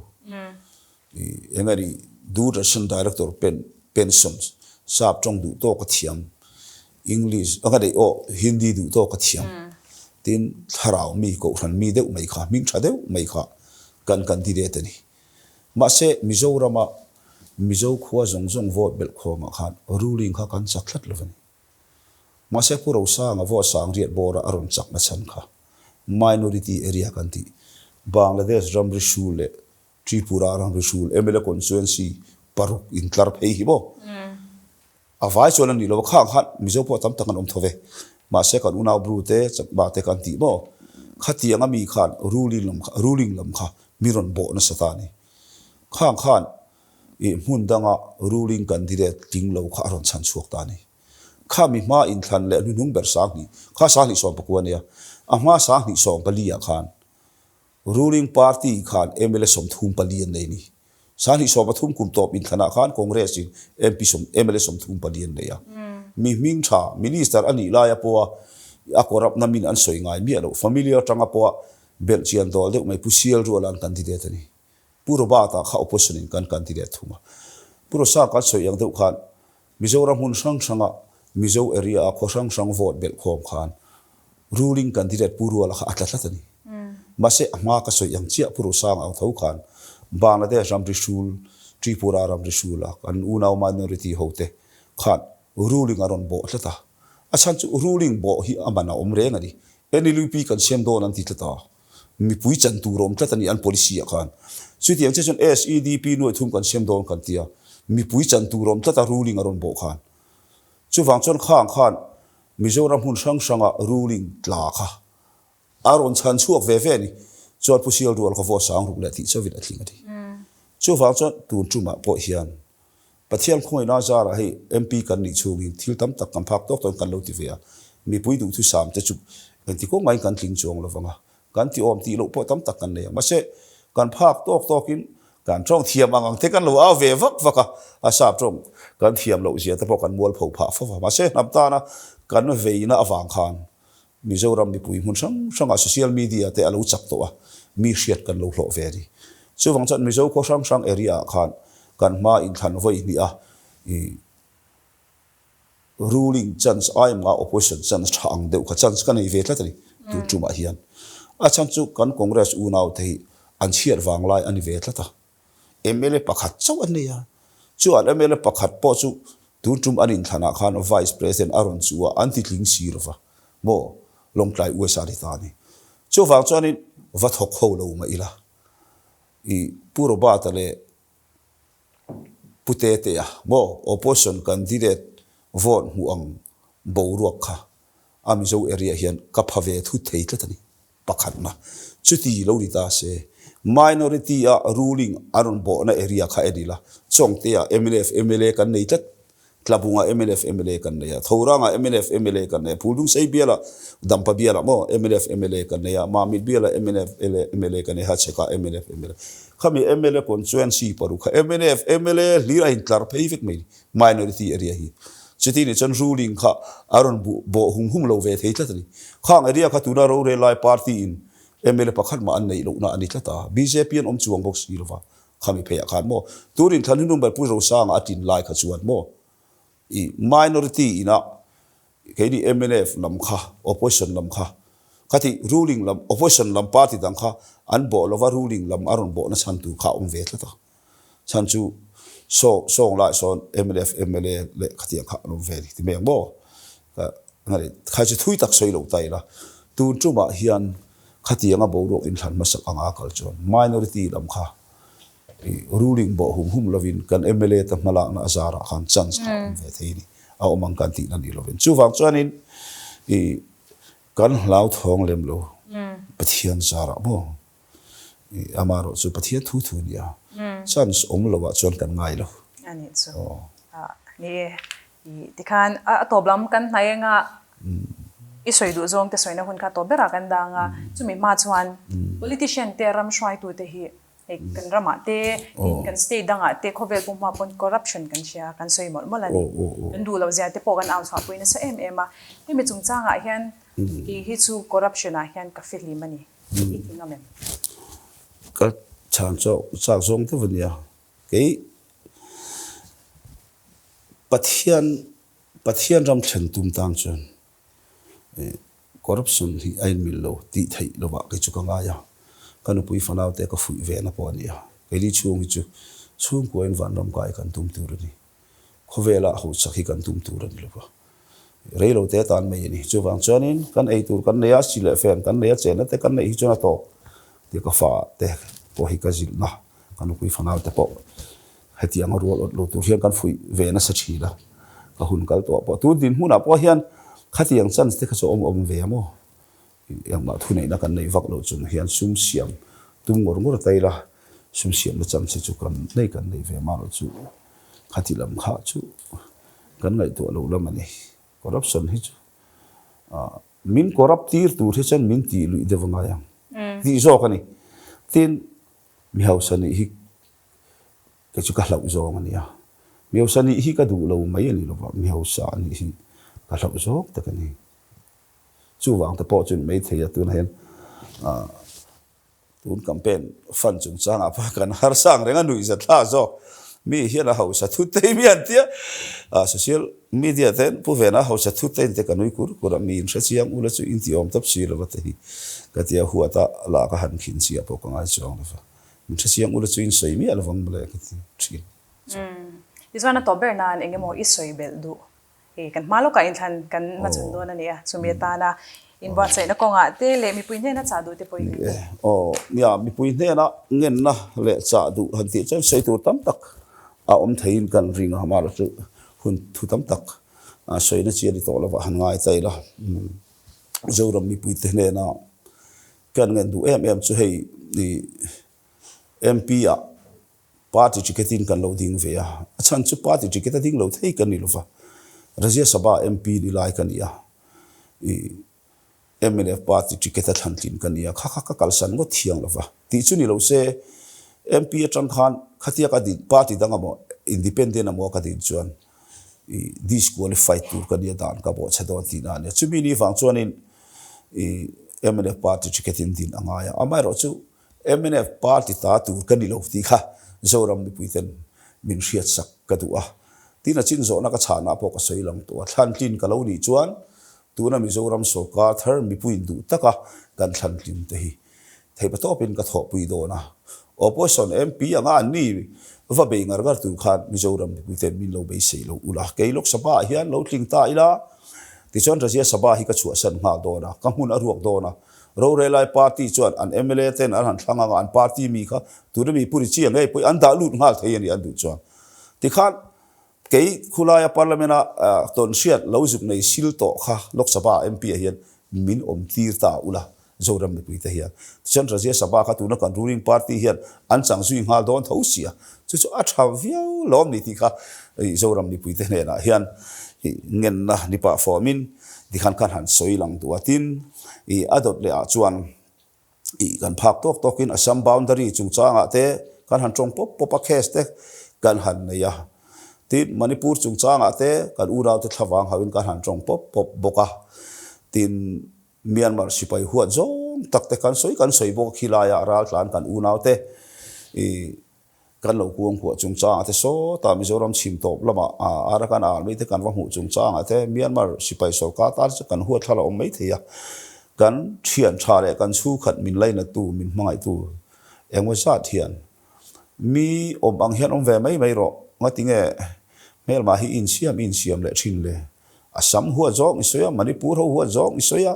เอ็งไงดิดูรัชน director pensions ทราบจงดูโตกระเทียม English อะไรโอ Hindi ดูโตกระเทียมทีนทาราวมีก็ขันมีเดียวไม่ขามิงชาเดียวไม่ขากันที่เด็ดนี่มาเสมิโซรามามิโซขัวจงโหวตเบลข้อมาขัน ruling ข้ากันสักทัดเลยมาเสผู้เราสร้างว่าสร้างเรียบราอารมณ์จักมาชันค่ะ minority area กันที่บังกลาเทศรัมริชูเลทริปุรารัมริชูเลMLA constituency ปารุกอินทลาร์เพย์ฮิโบอาไว้ชวนนี่เราข้างขันมิโซพอทำตั้งกันอมทเวมาเสกันอุณาบรูเตจับบาเตกันที่บ่ขัดยังมีขัน ruling ลำค่ะมีรอนโบนัสตานีข้างขันหุ่นดังอ่ะ ruling กันที่เด็ดทิ้งเราข้าอารมณ์ชันชวกตานีข้ามีมาอินทันและนุ่งเบอร์สักนี่ข้าสักนี่สองปกวนเนี่ยอามาสักนี่สองปลียขัน ruling party ขัน MLA สมทุมปลียนเลยนี่สักนี่สองปทุมคุมตบอินทันขันคอนเกรสจิ MP สม MLA สมทุมปลียนเลยมีมิงชา minister อันนี้ลายปัวอากรับนามินอันสวยงามมีอะไร familiar จังปัวเบลเจียนตัวเด็กไม่ผู้เชี่ยวรัวลันกันที่เด็ดนี่ผู้รบาตาข้า opposition กันที่เด็ดทุ่งผู้รสากันสวยอย่างเด็กขันมิโซรามุนสังสังมิโซเอเรียข้อสังสังโหวตเบลคอมขัน ruling กันที่เด็ดผู้รัวละข้าอัตลักษณ์นี่มาเสมาก็สวยอย่างเชี่ยผู้รสางเอาเท่าขันบังกลาเทศรัมริชูลทริปุรารัมริชูลกันอุณาว minority โฮเตขันruling อารมณ์บ่ละตาอาชันจู ruling บ่ฮีอามันเอาอมเรงอะดิเอ็นลูปีกันเชื่อมโดนันติละตามีปุยจันตูรมละตานี่อัน policy อะกันสุดที่อย่างเช่น SEDP หน่วยทุ่มกันเชื่อมโดนกันเตียมีปุยจันตูรมละตา ruling อารมณ์บ่ขันจู่ฟังจนข้างขันมิโซรามุนสังสัง ruling ลาค่ะอารมณ์ชันชั่วเว่นี่จวนผู้เชี่ยวดูอัลกอฟอสังรูปละที่สวิตอัดลิงอะดิจู่ฟังจนตูนจุมาบ่เฮียนปะเทียมคงน่าจะให้ MP กันนี่ชูกินทิลตั้มตักกันพักตกตอนกันเราที่เวียมีปุยดูทุสามแต่จุกันที่ก็ไม่กันทิ้งจงเราฟังกันที่อมที่เราพอตั้มตักกันเลยมาเช่กันพักตกกินการจ้องเทียมอังเทกันเราเอาเวฟักอาสาบจงกันเทียมเราเสียแต่พอกันมัวเผาผ่าฟักมาเช่น้ำตานะกันเวน่าอวังคันมีเจ้ารำมีปุยหุ่นช่างโซเชียลมีเดียแต่เราจับตัวมีเชียดกันเราหล่อเวดีช่วงจันมีเจ้าข้อช่างเอเรียคันกันมาอินทันไว้นี่ruling chance ไอ้มา opposition chance ทางเดียวกับ chance กันในเวทละทีตัวจุมาเฮียนอาจารย์จุกันคอนเกรสอุณาวที่อันเชียร์วางไล่อันนี้เวทละตา MLA ประคัดเจ้าอันนี้จู่อัน MLA ประคัดพอจู่ตัวจุมอันอินทันคัน vice president อารอนจู่อันที่ลิงซีรฟ้าโมลงไกลอุตสาหตานี่จู่ฟังจวนนี้วัดหกเขาเราไม่ละผู้รบาตเลยพุทธเตียโม opposition candidate vote ห่วงบ่รวกค่ะอามิโซเอเรียเฮียนกับพเวทุเทยตละนี่ปักขันนะชุดที่เราดิตาเส minority ruling อารมณ์บ่ในเอเรียค่ะเอดีละส่งเตีย MNF MLA กันในจัดกลับงา MNF MLA กันเนี่ยทาวรังMNF MLA กันเนี่ยพูดดูใส่เบียละดัมปะเบียละโม MNF MLA กันเนี่ยมามิดเบียละ MNF MLA กันเนี่ยฮัชเชก้า MNF MLAข้ามี MLA constituency ปารุค่ะ MNF MLAลีไรน์คลาร์เพย์ฟิกไม่ minority area ฮี chiti ni chan ruling kha aron bo hum lo ve thei tlat ni khang area kha tuna ro re lai party in MLA pakhat ma an nei lo na ani tlata BJP an om chuang box silwa khami phe khan mo turin than number pu ro sang atin lai kha chuan mo I minority ina kedi MNF lam kha opposition lam kha kati ruling lam opposition lam party dang kha an bo lova ruling lam aron bo na chan tu kha ve tlata chan chu so lại son MNF MLA le khati kha no ve ti me mo ka ngari kha chi thui tak soi lo tai la tu chu ma hian khati anga bo ro in than ma sak anga kal chon minority lam kha ruling bo hum lovin kan MLA ta mala na azara khan chance kha ve thei ni a omang kan ti na ni lovin chu wang chuanin kan lau thong lem lo pathian zara mo amaro chu pathian thu nia chance lo wa chon kan ngai lo ani chu ni tikhan atoblam kan nayenga isoi du zong te soina hun kha to bera kan danga chumi ma chuan politician te ram shwai tu te hi kan rama te kan stay danga te khovel pum ma pon corruption kan sia kan soi mol molani kan du lo zia te po kan aw sa puina sa em a mi chung changa hian hi chu corruption a hian ka fili mani ngamen ka chan cho chak zong te vania ke pathian ram thlen tum tang chon corruption hi ain mil lo ti thei lo ba ke chu ka nga ya kanu pui fanau te ka fui ve na po nia ke li chung hi chu chung ko en van ram kai kan tum tur ni khovela ho sakhi kan tum tur ni lo ba reilo te tan mai ni chu wang chonin kan ei tur kan ne ya sile fen kan ne ya chena te kan ne hi chona to te ka fa te po hi ka zil na kanu pui fanau te po heti ang ro lo tur hian kan fui ve na sa thi la ka hun kal to po tu din huna po hian khati yang chance te kha so om ve mo yang ma thu nei na kan nei vak lo chung hian sum siam tum ngor tai la sum siam na cham se chu kan nei ve ma lo chu khati lam kha chu kan ngai to lo lam ani corruption hi chu min corrupt tir tu the chan min ti lu de wanga yang ti zo kani tin mi hausani hi ke chu ka hlau zo ngani ya mi hausani hi ka du lo mai ani lo ba mi hausa ani hi ka hlau zo ta kani chu wang ta po chun mai thei tu na hen tun campaign fan chung changa pa kan har sang renga nui za tha zo mi hian a hausa thu te mi an tia social media ten pu vena hausa thu te te kanui kur mi in chiang ula chu in ti om tap si lo te hi ka tia huata la ka han khin sia po ka ngai chong fa min chiang ula chu in sei mi ala wang bla ka ti iswana to bernan engemo isoi bel du kan malo ka inthan kan ma chun do na nia sumeta na inwa sai na ko nga te le mi puin na cha du te poi ya mi puin na ngen na le cha du han ti chan sei tu tam tak a om thein kan ring ha ma lo chu hun thu tam tak a soi na chi ri to lo wa han ngai tai la zoram mi puin te na kan ngen du em chu hei ni MP a party ticketing kan lo ding ve a chan chu party ticket ding lo thei kan ni lo fa Rajya Sabha MP ni lai kan ya MNF party ticket than tin kan ya kha kal san ngo thiang lo fa ti chu ni lo se MP atang khan khatia ka di party danga mo independent mo ka din chuan disqualified tur kan ya dan ka bo chadon ti na ne chu mi ni wang chuan in MNF party ticket din anga ya amai ro chu MNF party ta tur kan ni lo ti kha zoram ni puiten min riat sak ka du a tina chin zo na ka chana po ka soi lang to thlan tin ka lo ni chuan tuna Mizoram sarkar thar mi puin du taka kan thlan tin te hi thei pa to pin ka tho pui do na opposition MP anga ni va be ngar gar tu khan Mizoram mi puiten min lo be sei lo ula ke lok sabha hian lo tling ta ila ti chon Rajya Sabha hi ka chu san nga do na ka mun aruak do na ro relai party chuan an MLA ten an han thlanga an party mi kha tu mi puri chi ngai pui an da lut ngal thei ani an du chuan ti khan ke khulaya parliament ton siat lo zup nei sil to kha lok sabha MP hian min om tir ta ula zoram mi pui te hian chan Rajya Sabha kha tu na kan ruling party hian an chang zui ngal don tho sia chu a thaw viau lom ni ti kha zoram mi pui te ne na hian ngen na ni pa formin di khan han soi lang tu atin adot le a chuan kan phak tok in assam boundary chung changa te kan han tong pop a case te kan han ne ya tin Manipur chung changa te kan urau te thlawang hawin kan han tong pop pop boka tin Myanmar sipai huat zong takte kan soi bok khilaya ral tlan kan unau te kan lo kuang hu chung changa te so ta Mizoram chim top lama ara kan army te kan wa hu chung changa te Myanmar sipai sarkar tar kan huat thala om mai theya kan thian tha le kan chu khat min laina tu min mangai tu engwa sa thian mi om ang hian om ve mai ro ngatinge mel ma hi in siam le thin le asam huwa zong isoya Manipur huwa zong isoya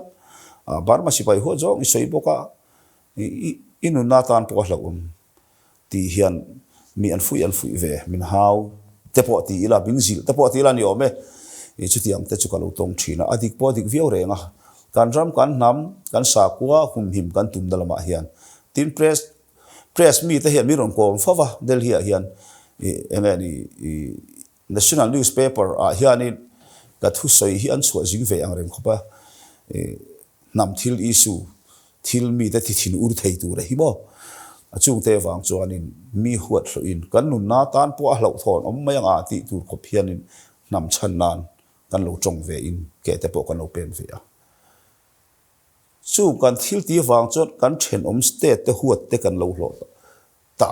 Burma sipai huwa zong isoi boka inu na tan po la ti hian mi an fui ve min hau te po ti ila bingzil te po ti ila ni ome chu tiang te chu ka lo tong thina adik po dik viau renga kan ram kan nam kan sa kwa hum him kan tum dalama hian tin press mi te hian mi ron ko fawa del hian engani national newspaper hianin ka thu soi hi an chua jing ve ang rem khopa nam thil issue thil mi te thi thin ur thei tu re hi bo achung te wang chuanin mi huat hlo in kan nun na tan po a hlo thon om mai anga ti tur khop hianin nam chan nan kan lo chong ve in ke te po kan lo pen ve a chu kan thil ti wang chot kan then om state te huat te kan lo hlo ta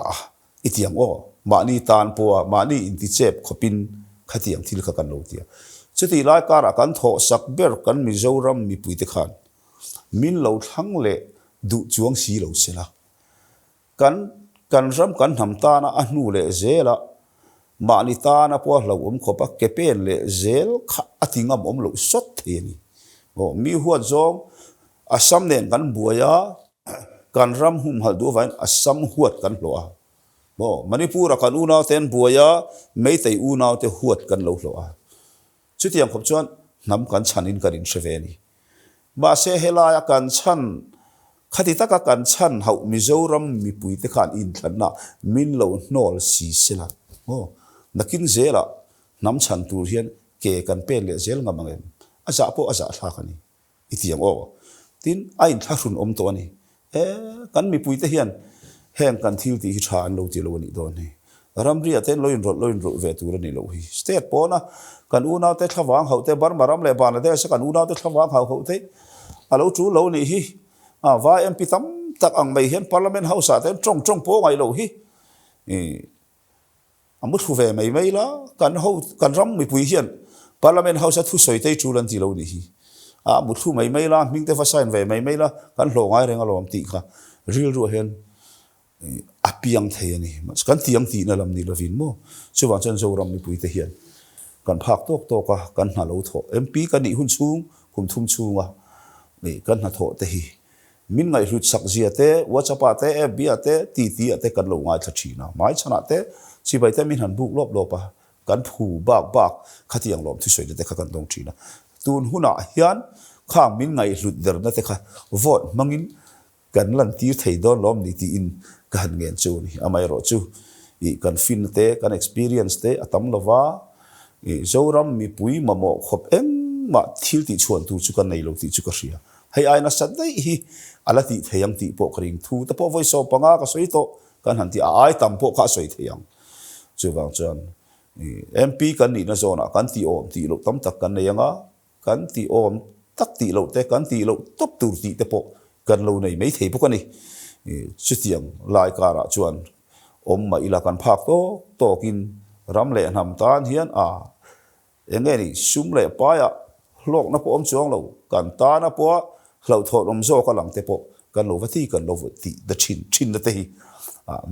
itiang o mani tan po mani in ti chep khopin khatiang thil kha kan lo tia chuti lai kara kan tho sak ber kan Mizoram mi pui te khan min lo thang le du chuang si lo sela kan ram kan ham ta na anu le zela mani ta na po lo khopa kepen le zel kha atingam om lo sot theni o mi huwa zong asam nen kan buaya kan ram hum hal du vain asam huat kan loa bo Manipur kan unau ten buaya meitei unau te huat kan lo loa chutiang khop chuan nam kan chanin karin seveni ba se helaya kan chan khati taka kan chan hau Mizoram mi pui te khan in thanna min lo nol si sela o nakin zela nam chan tur hian ke kan pen le zel ngamangem aza po aza tha khani itiang o tin ain tharun om to ni kan mi pui te hian heng kan thil ti hi than lo ti lo ni don ni ramri aten loin ro ve tur ni lo hi state pona kan unau te thlawang hau te Burma ram le Bangladesh kan unau te thlawang hau te alo chu lo ni hi va MP tam tak ang mai hian parliament house aten trong po ngai lo hi amut hu ve mai la kan ram mi pui hian parliament house thu soi te chu lan ti lo ni hi mut thu mai la ming te fa sign ve mai la kan hlo ngai renga lom ti kha real ru hen apiang thei ani kan tiang ti na lam ni lovin mo chuwa chan zo ram mi pui te hian kan phak tok ka kan na lo tho MP kan ni hun chung hum thum chunga ni kan na tho te hi min ngai hlut sak zia te WhatsApp te FB te ti te kan lo ngai thachina mai chana te chi bai te min han buk lop pa kan phu bak khatiang lom thu soi te kha kan dong thina tun huna hian khang min ngai hlut der na te kha vote mangin kan lan tir thei don lom ni ti in kan ngen chu ni amai ro chu I kan fin te kan experience te atam lova Zoram mi pui mamo khop ma thil ti chuan tu chu kan nei lo ti chu ka ria hei aina sat dai hi alati theyang ti po kring thu ta po voice so panga ka soi to kan han ti ai tam po kha soi theyang chu wang chuan MP kan ni na zona kan ti om ti lo tam tak kan neyanga kan ti om tak ti lo te kan ti lo top tur ti te po kan lo nei mai thei po kan ni chu tiang lai kara chuan om ma ila kan phak to kin ram le nam tan hian engeni sum le pa ya lok na po om chuang lo kan ta na po hlo thot om zo ka lang te po kan lo vati the chin na te hi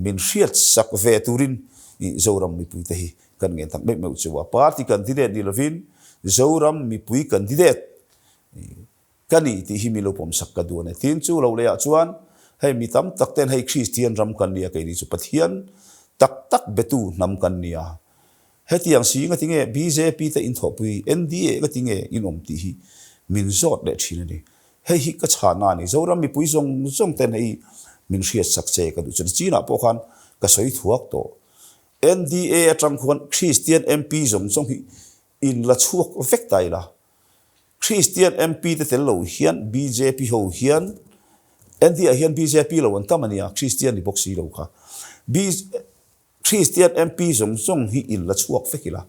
min riat sak ve turin I Zoram mi pui te hi kan ngen tak me chuwa party candidate ni lovin Zoram mi pui candidate kani ti hi mi lo pom sak ka duane tin chu lo le ya chuan hei mi tam tak ten hei Christian ram kan nia ke ni chu pathian tak betu nam kan nia hetiang si nga tinge BJP te in thopui NDA nga tinge inom ti hi min zot le thina ni hei hi ka chana ni Zoram mi pui zong ten hei min riat sak che ka du chu china po khan ka soi thuak to NDA atang khuan Christian MP zong hi in la chuak vek tai la Christian MP te tel lo hian BJP ho hian NDA hian BJP lo an tamania Christian ni boxi lo kha Christian MP zong hi in la chuak vekila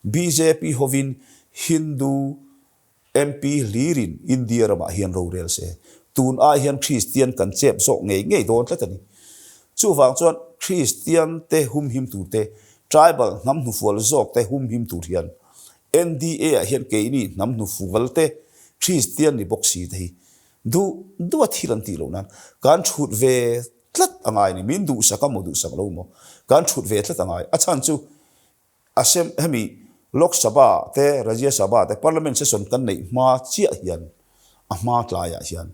BJP hovin Hindu MP lirin India rama hian ro rel se tun a hian Christian kan chep zo ngei don tlatani chu wang chuan Christian te him tu te tribal nam nu fual zok te him tu hian NDA a hian ke ni nam nu fual te Christian ni boxi te du athilan ti lo nan kan chut ve tlat angai ni min du sakam du sak lo mo kan chut ve tlat angai achan chu asem hemi Lok Sabha te Rajya Sabha te Parliament session kan nei ma chia hian a ma tlaya hian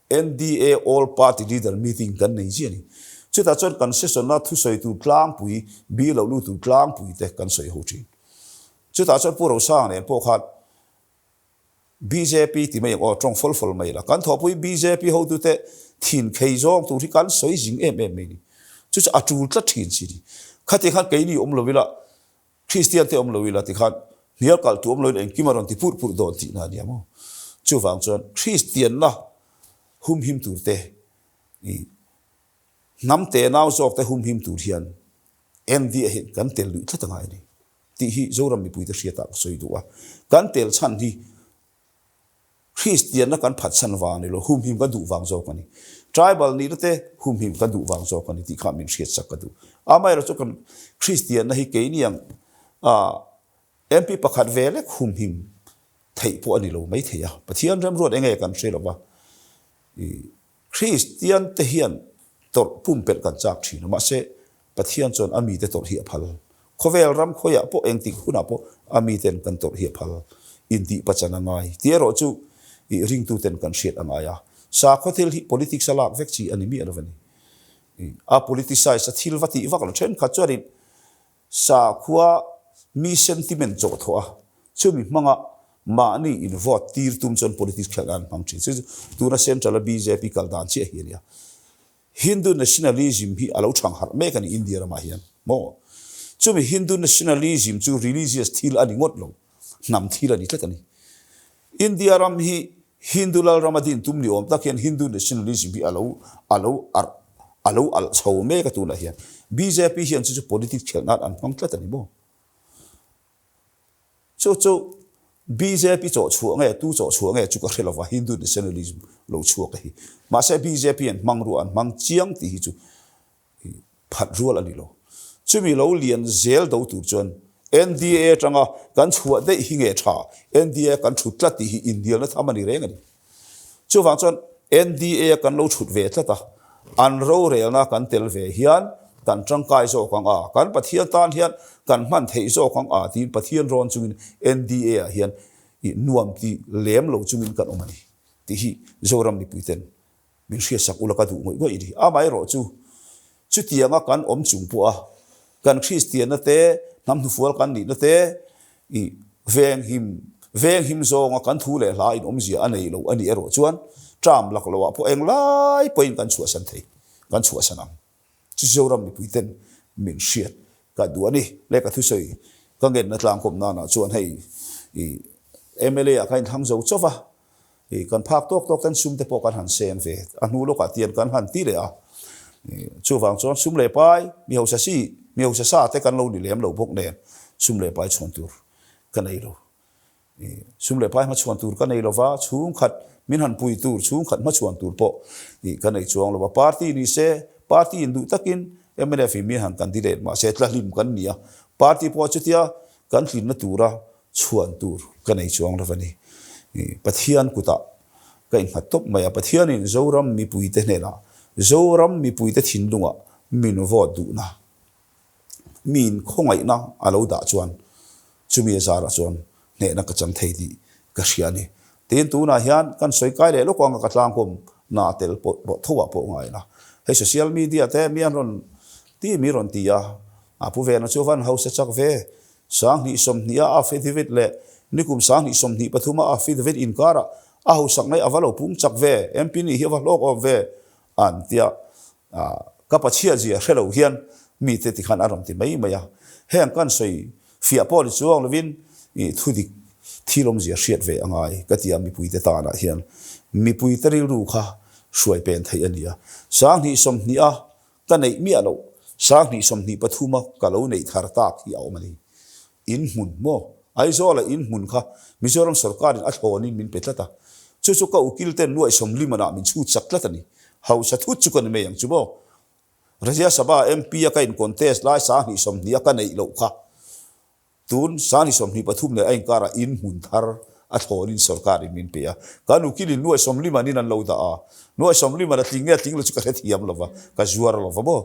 NDA all party leader meeting kan nei ji ni chuta chon kan session na thu soi tu tlang pui bi lo lu tu tlang pui te kan soi ho thi chuta chon puro sang ne po khat BJP ti mai o trong fol mai la kan tho pui BJP ho tu te thin khei zong tu ri kan soi jing em mai ni chu a tul tla thin si ni khati khan ke ni om lo wila Christian te om lo wila ti khan nial kal tu om lo en kimaron ti pur don ti na dia mo chu wang chon Christian la him tur te ni nam te naw zok te him tur hian MD a hin kan tel lu tlatangai ni ti hi zoram mi pui te hria ta soi duwa kan tel chan hi Christian na kan phat san wa ni lo him ka du wang zok ani tribal ni te him ka du wang zok ani ti kha min hriat sak ka du amai ro chu kan Christian na hi ke ni yang MP pakhat vele him thei po ani lo mai theya pathian ram rod engai kan hre lo ba Christian te hian tor pum pet kan chak thina ma se pathian chon ami te tor hi phal khovel ram khoya po engti khuna po ami ten kan tor hi phal indi pachana ngai tiero chu ring tu ten kan shet angaya sa khothil hi politics alak vek chi ani mi anawani a politicize a thil vati vak lo then khacharin sa khuwa mi sentiment zo thoa chumi manga ma ni in vote tir tum chon politics khalan pang chi tu na central BJP kal dan chi hiania Hindu nationalism hi alo thang har me kan India rama hian mo chumi Hindu nationalism chu religious thil ani ngot lo nam thil ani tlatani India ram hi Hindu lal ramadin tum ni om takian Hindu nationalism hi alo al chho me ka tu na hian BJP hian chu politics khelnat an pang tlatani mo so BJP cho chu nge tu cho chu nge chu ka khelawa Hindu nationalism lo chu ka hi ma se BJP an mangru an mang chiang ti hi chu phat rual ani lo chumi lo lian zel do tu chon NDA tanga kan chhuwa de hi nge tha NDA kan thutla ti hi India na thamani reng ani chu wang chon NDA kan lo thut ve tla ta an ro rel na kan tel ve hian kan tangkai zo kang a kan pathian tan hian kan man thei zo kang a tin pathian ron chungin NDA a hian I nuam ti lem lo chungin kan omani ti hi zoram ni puiten min hria sak ulaka du ngoi ngoi ri a mai ro chu tianga kan om chung pu a kan Christian na te nam nu fual kan ni na te I veng him zo nga kan thu le hla in om zia anei lo ani ero chuan tram lak lo po eng lai point kan chua san thei kan chua sanam chu zoram ni puiten min hria ka du ani le ka thu soi ka ngen na tlang kom na na chuan hei MLA a kain thang zo chowa kan phak tok tan sum te po kan han sem ve anu lo ka tian kan han ti le a chu wang chon sum le pai mi ho sa te kan lo ni lem lo bok ne sum le pai chon tur kan ei lo sum le pai ma chon tur kan ei lo wa chung khat min han pui tur chung khat ma chon tur po kan ei chuang lo wa party ni se party indu takin MNF mi han candidate ma se tla lim kan nia party po chutia kan thlin na tura chuan tur kan ei chuang lo wani pathian kuta kain khatop maya pathian in zoram mi pui te hne la zoram mi pui te thin lunga min vote du na min khongai na alo da chuan chumi zara chuan ne na ka cham thei di ka hriani tin tu na hian kan soi kai le lo kwang ka tlang kom na tel po thowa po ngai na he social media te mian ron mi ron ti ya apu ve na chuwan house chak ve sang ni som ni a affidavit le nikum sang ni som ni pathuma affidavit in kara a ho sak nai avalo pum chak ve MP ni hi wa lok of ve an tia ka pachia ji a hello hian mi te ti khan aram ti mai maya heng kan soi fia pol chuang lovin I thudik thilom ji a hriat ve angai ka tia mi pui te ta na hian mi pui te ru kha suai pen thai ania sang ni som ni a ka nei mi alo sang ni som ni pathuma ka lo nei thar tak hi au mani in mun mo ai zo la in mun kha Mizoram sarkar in athonin min petlata chu ka ukil ten nuai somli mana min chu chaklat ani hau sa thu chu kan me yang chu bo Rajya Sabha MP ka in contest lai sa ni som ni ka nei lo kha tun sa ni som ni pathum le ain kara in mun thar athonin sarkar in min pe ya kan ukil in nuai somli manin an lo da a nuai somli mana tlinge tling chu ka thiam lova ka zuar lova bo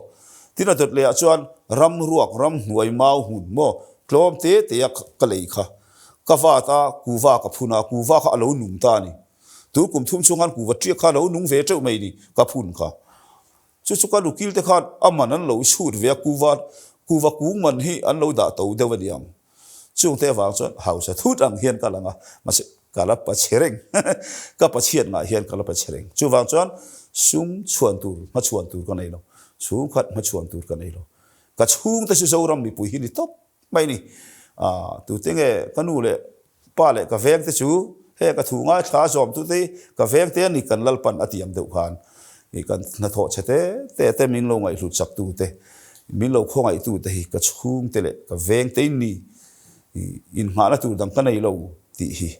tina dot le chuan ram ruak ram nuai mau hun mo klom te ya ka lei kha ka va ta ku va ka phuna ku va kha alo nung ta ni tu kum thum chungan ku va tri kha lo nung ve cheu mai ni ka phun kha chu ka lu kil te khan aman an lo shur ve ku va ku man hi an lo da to de waniam chung te wang chuan hausa thut ang hian ka langa ma se kala pa chereng ka pa chiat nga hian kala pa chereng chu wang chuan sum chuan tur ma chuan tur ka nei lo sum khat ma chuan tur ka nei lo ka chung te su zo ram mi pui hi ni top mai ni tu tenge kanu le pa le ka veng te chu he ka thunga tha zom tu te ka veng te ni kan lalpan atiam deuh khan ni kan na tho chete te min lo ngai lu chak tu te min lo kho ngai tu te hi ka chung te le ka veng te ni in ma na tu dang ka nei lo ti hi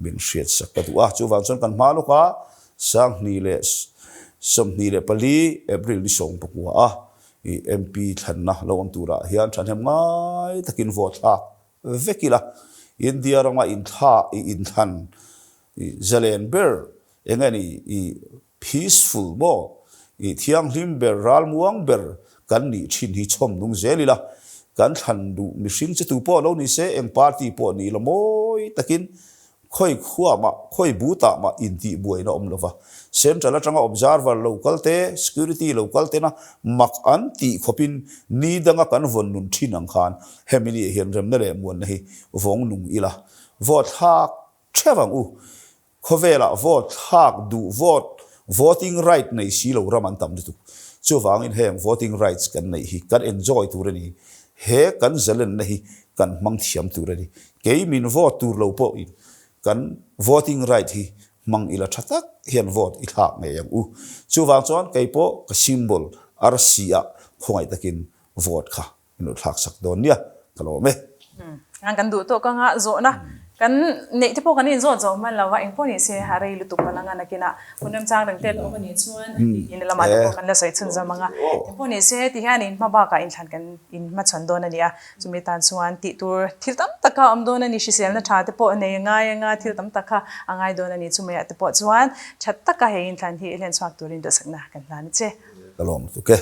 bin shiat sak ka tu chu wang chon kan ma lo ka sang ni le som ni le pali april ni song pakua MP thanna lo om tura hian than hem ngai takin vote ha vekila India ranga in than zalen ber engani peaceful mo thiang hlim ber ral muang ber kan ni thin hi chom nung zelila kan than du mi hring che tu po lo ni se eng party po ni lo moi takin khoi khuwa ma khoi buta ma inti buai na om lova central atanga observer local te security local te na mak an ti khopin ni danga kan von nun thinang khan hemini hian rem na le mon na hi vong nung ila vote hak thewang u khovela vote hak du voting right nei si lo raman tam tu chu wang in hem voting rights kan nei hi kan enjoy tu rani he kan zalen nei kan mang thiam tu rani ke min vote tur lo po in kan voting right hi mang ila thatak hian vote i thak me yang u chu wang chuan kai po ka symbol arsia khongai takin vote kha inu thak sak don nia kalo me ang kan du to ka nga zo na kan nei te po kan in zo man lawa ing po ni se harai lu tu palanga nakina kunam chang dang te lo ni chuan in lama ko kan la sai chun za manga po ni se ti han in ma ba ka in than kan in ma chon don ania chumi tan chuan ti tur thil tam taka am don ani shisel na tha te po nei nga thil tam taka angai don ani chumi te po chuan that taka he in than hi len chak turin do sakna kan lan che kalom tu ke